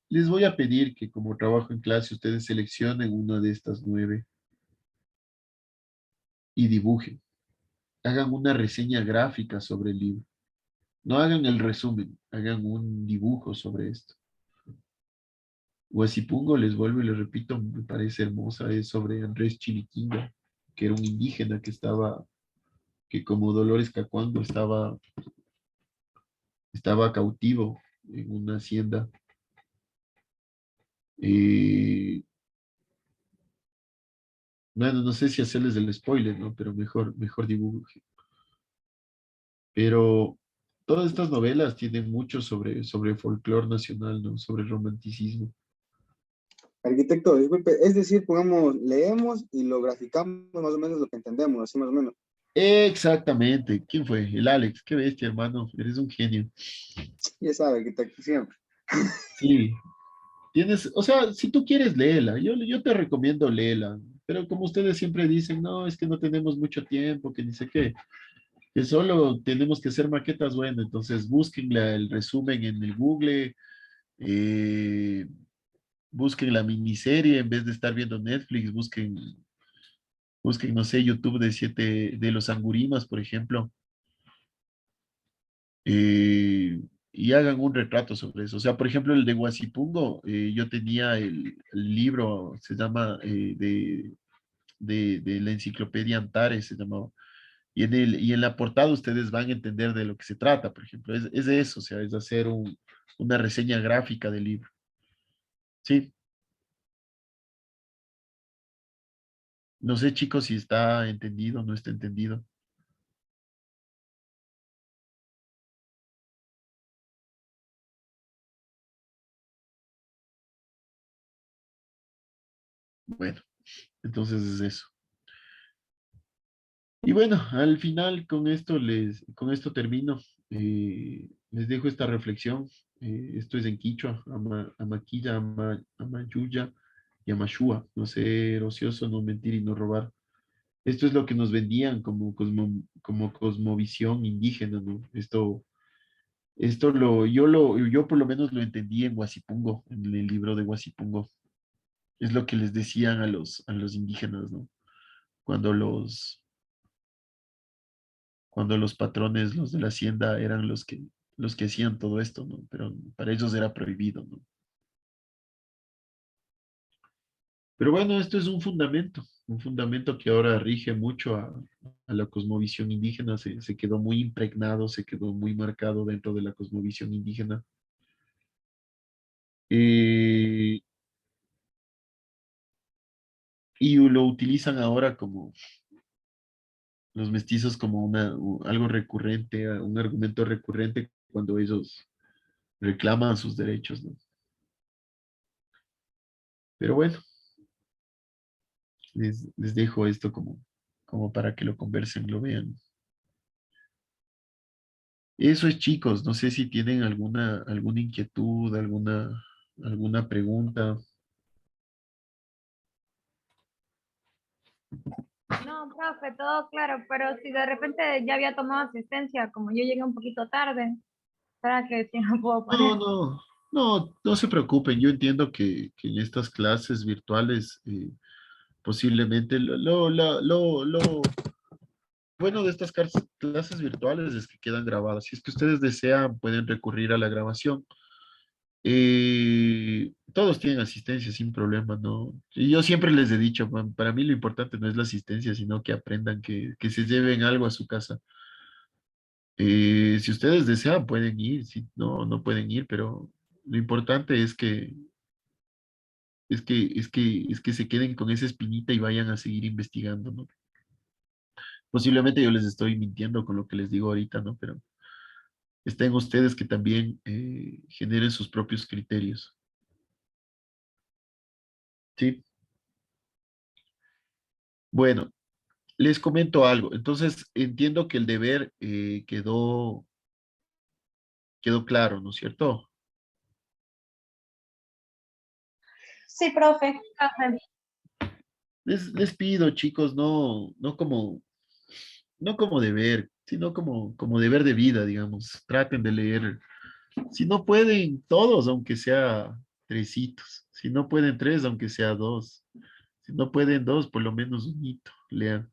Speaker 1: les voy a pedir que como trabajo en clase ustedes seleccionen una de estas 9 y dibujen. Hagan una reseña gráfica sobre el libro. No hagan el resumen, hagan un dibujo sobre esto. Huasipungo, les vuelvo y les repito, me parece hermosa, es sobre Andrés Chiliquinga, que era un indígena que como Dolores Cacuango estaba cautivo en una hacienda. Y bueno, no sé si hacerles el spoiler, ¿no? Pero mejor dibujo. Pero todas estas novelas tienen mucho sobre folclore nacional, ¿no? Sobre romanticismo.
Speaker 3: Arquitecto, disculpe, es decir, pongamos, leemos y lo graficamos más o menos lo que entendemos, así más o menos.
Speaker 1: Exactamente. ¿Quién fue? El Alex. Qué bestia, hermano. Eres un genio.
Speaker 3: Ya sabe, arquitecto, siempre.
Speaker 1: Sí. Tienes, o sea, si tú quieres, léela. Yo te recomiendo léela. Pero como ustedes siempre dicen, no, es que no tenemos mucho tiempo, que ni sé qué, que solo tenemos que hacer maquetas, bueno, entonces busquen el resumen en el Google, eh, busquen la miniserie en vez de estar viendo Netflix, busquen, no sé, YouTube de los Angurimas, por ejemplo, eh, y hagan un retrato sobre eso. O sea, por ejemplo, el de Huasipungo, yo tenía el libro, se llama de la enciclopedia Antares, se llamaba. Y en la portada ustedes van a entender de lo que se trata, por ejemplo. Es de eso, o sea, es hacer una reseña gráfica del libro. Sí, no sé, chicos, si está entendido o no está entendido. Bueno, entonces es eso. Y bueno, al final con esto termino. Les dejo esta reflexión. Esto es en Quichua, Amaquilla, Amayuya y Amashua. No ser ocioso, no mentir y no robar. Esto es lo que nos vendían como cosmovisión indígena, ¿no? Yo por lo menos lo entendí en Huasipungo, en el libro de Huasipungo. Es lo que les decían a los indígenas, ¿no? Cuando cuando los patrones, los de la hacienda, eran los que hacían todo esto, ¿no? Pero para ellos era prohibido, ¿no? Pero bueno, esto es un fundamento que ahora rige mucho a la cosmovisión indígena, se quedó muy impregnado, se quedó muy marcado dentro de la cosmovisión indígena. Eh, y lo utilizan ahora como los mestizos como algo recurrente, un argumento recurrente cuando ellos reclaman sus derechos, ¿no? Pero bueno, les dejo esto como para que lo conversen, lo vean. Eso es, chicos. No sé si tienen alguna inquietud, alguna pregunta.
Speaker 4: No, profe, todo claro, pero si de repente ya había tomado asistencia, como yo llegué un poquito tarde, ¿para que si no puedo
Speaker 1: No,
Speaker 4: poner?
Speaker 1: no, no se preocupen. Yo entiendo que en estas clases virtuales posiblemente lo bueno de estas clases virtuales es que quedan grabadas. Si es que ustedes desean, pueden recurrir a la grabación. Todos tienen asistencia sin problema, ¿no? Y yo siempre les he dicho, man, para mí lo importante no es la asistencia, sino que aprendan, que se lleven algo a su casa. Si ustedes desean, pueden ir, si no, no pueden ir, pero lo importante es que se queden con esa espinita y vayan a seguir investigando, ¿no? Posiblemente yo les estoy mintiendo con lo que les digo ahorita, ¿no? Pero está en ustedes que también generen sus propios criterios, ¿sí? Bueno, les comento algo. Entonces, entiendo que el deber quedó claro, ¿no es cierto?
Speaker 2: Sí, profe.
Speaker 4: Profe,
Speaker 1: Les pido, chicos, no como deber, sino como deber de vida, digamos. Traten de leer. Si no pueden todos, aunque sea tresitos. Si no pueden tres, aunque sea dos. Si no pueden dos, por lo menos un hito, lean.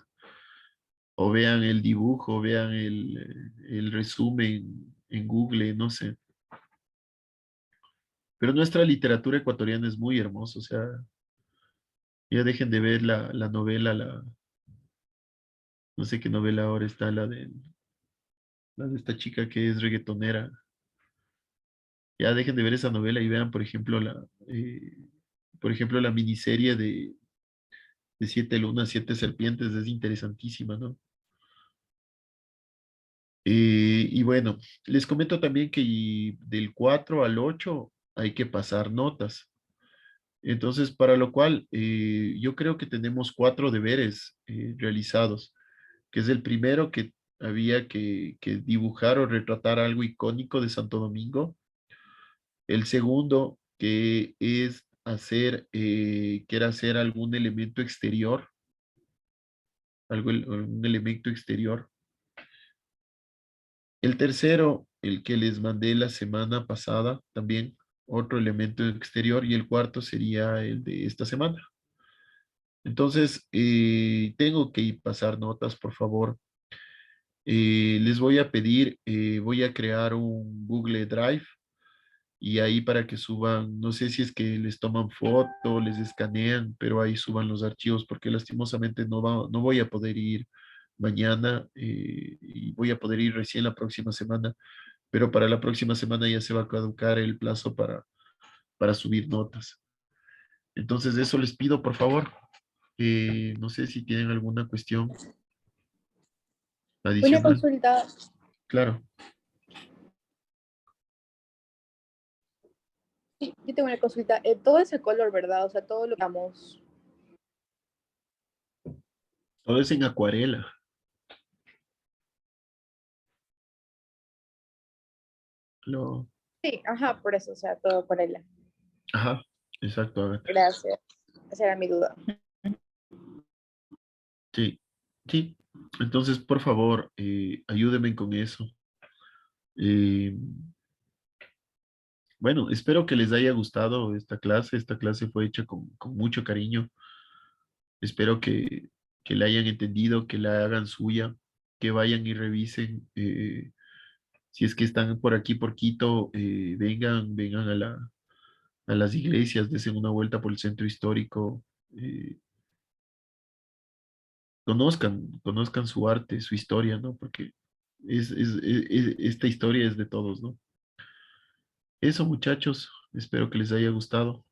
Speaker 1: O vean el dibujo, vean el resumen en Google, no sé. Pero nuestra literatura ecuatoriana es muy hermosa, o sea, ya dejen de ver la novela, no sé qué novela ahora está, la de esta chica que es reggaetonera. Ya dejen de ver esa novela y vean, por ejemplo, la miniserie de Siete Lunas, Siete Serpientes, es interesantísima, ¿no? Y bueno, les comento también que del 4 al 8 hay que pasar notas. Entonces, para lo cual yo creo que tenemos 4 deberes realizados, que es el primero que había que dibujar o retratar algo icónico de Santo Domingo. El segundo, que es que era hacer algún elemento exterior, un elemento exterior. El tercero, el que les mandé la semana pasada, también otro elemento exterior. Y el cuarto sería el de esta semana. Entonces, tengo que pasar notas, por favor. Les voy a pedir, voy a crear un Google Drive y ahí para que suban, no sé si es que les toman foto, les escanean, pero ahí suban los archivos porque lastimosamente no voy a poder ir mañana y voy a poder ir recién la próxima semana, pero para la próxima semana ya se va a caducar el plazo para subir notas. Entonces, eso les pido, por favor. No sé si tienen alguna cuestión
Speaker 5: Una
Speaker 1: adicional.
Speaker 5: consulta,
Speaker 1: Claro.
Speaker 5: sí, yo tengo una consulta. Todo ese color, ¿verdad? O sea, todo lo que vamos.
Speaker 1: Todo es en acuarela. Lo,
Speaker 5: Sí, ajá, por eso, o sea, todo por ahí.
Speaker 1: ajá, exacto, Agatha.
Speaker 5: Gracias. Esa era mi duda.
Speaker 1: Sí, sí. Entonces, por favor, ayúdenme con eso. Eh, bueno, espero que les haya gustado esta clase. Esta clase fue hecha con mucho cariño. Espero que la hayan entendido, que la hagan suya, que vayan y revisen. Si es que están por aquí, por Quito, vengan a las iglesias, desen una vuelta por el centro histórico. eh, conozcan su arte, su historia, ¿no? Porque esta historia es de todos, ¿no? Eso, muchachos, espero que les haya gustado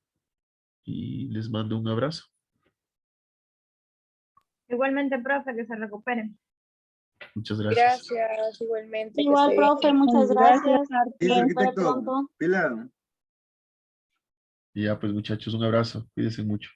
Speaker 1: y les mando un abrazo.
Speaker 4: Igualmente, profe, que se recuperen.
Speaker 1: Muchas gracias.
Speaker 5: Gracias, igualmente. Que
Speaker 2: Igual,
Speaker 5: esté bien.
Speaker 2: profe, muchas gracias.
Speaker 3: Sí,
Speaker 2: Espero
Speaker 3: arquitecto.
Speaker 2: pronto.
Speaker 3: Pila.
Speaker 1: Y ya, pues, muchachos, un abrazo. Cuídense mucho.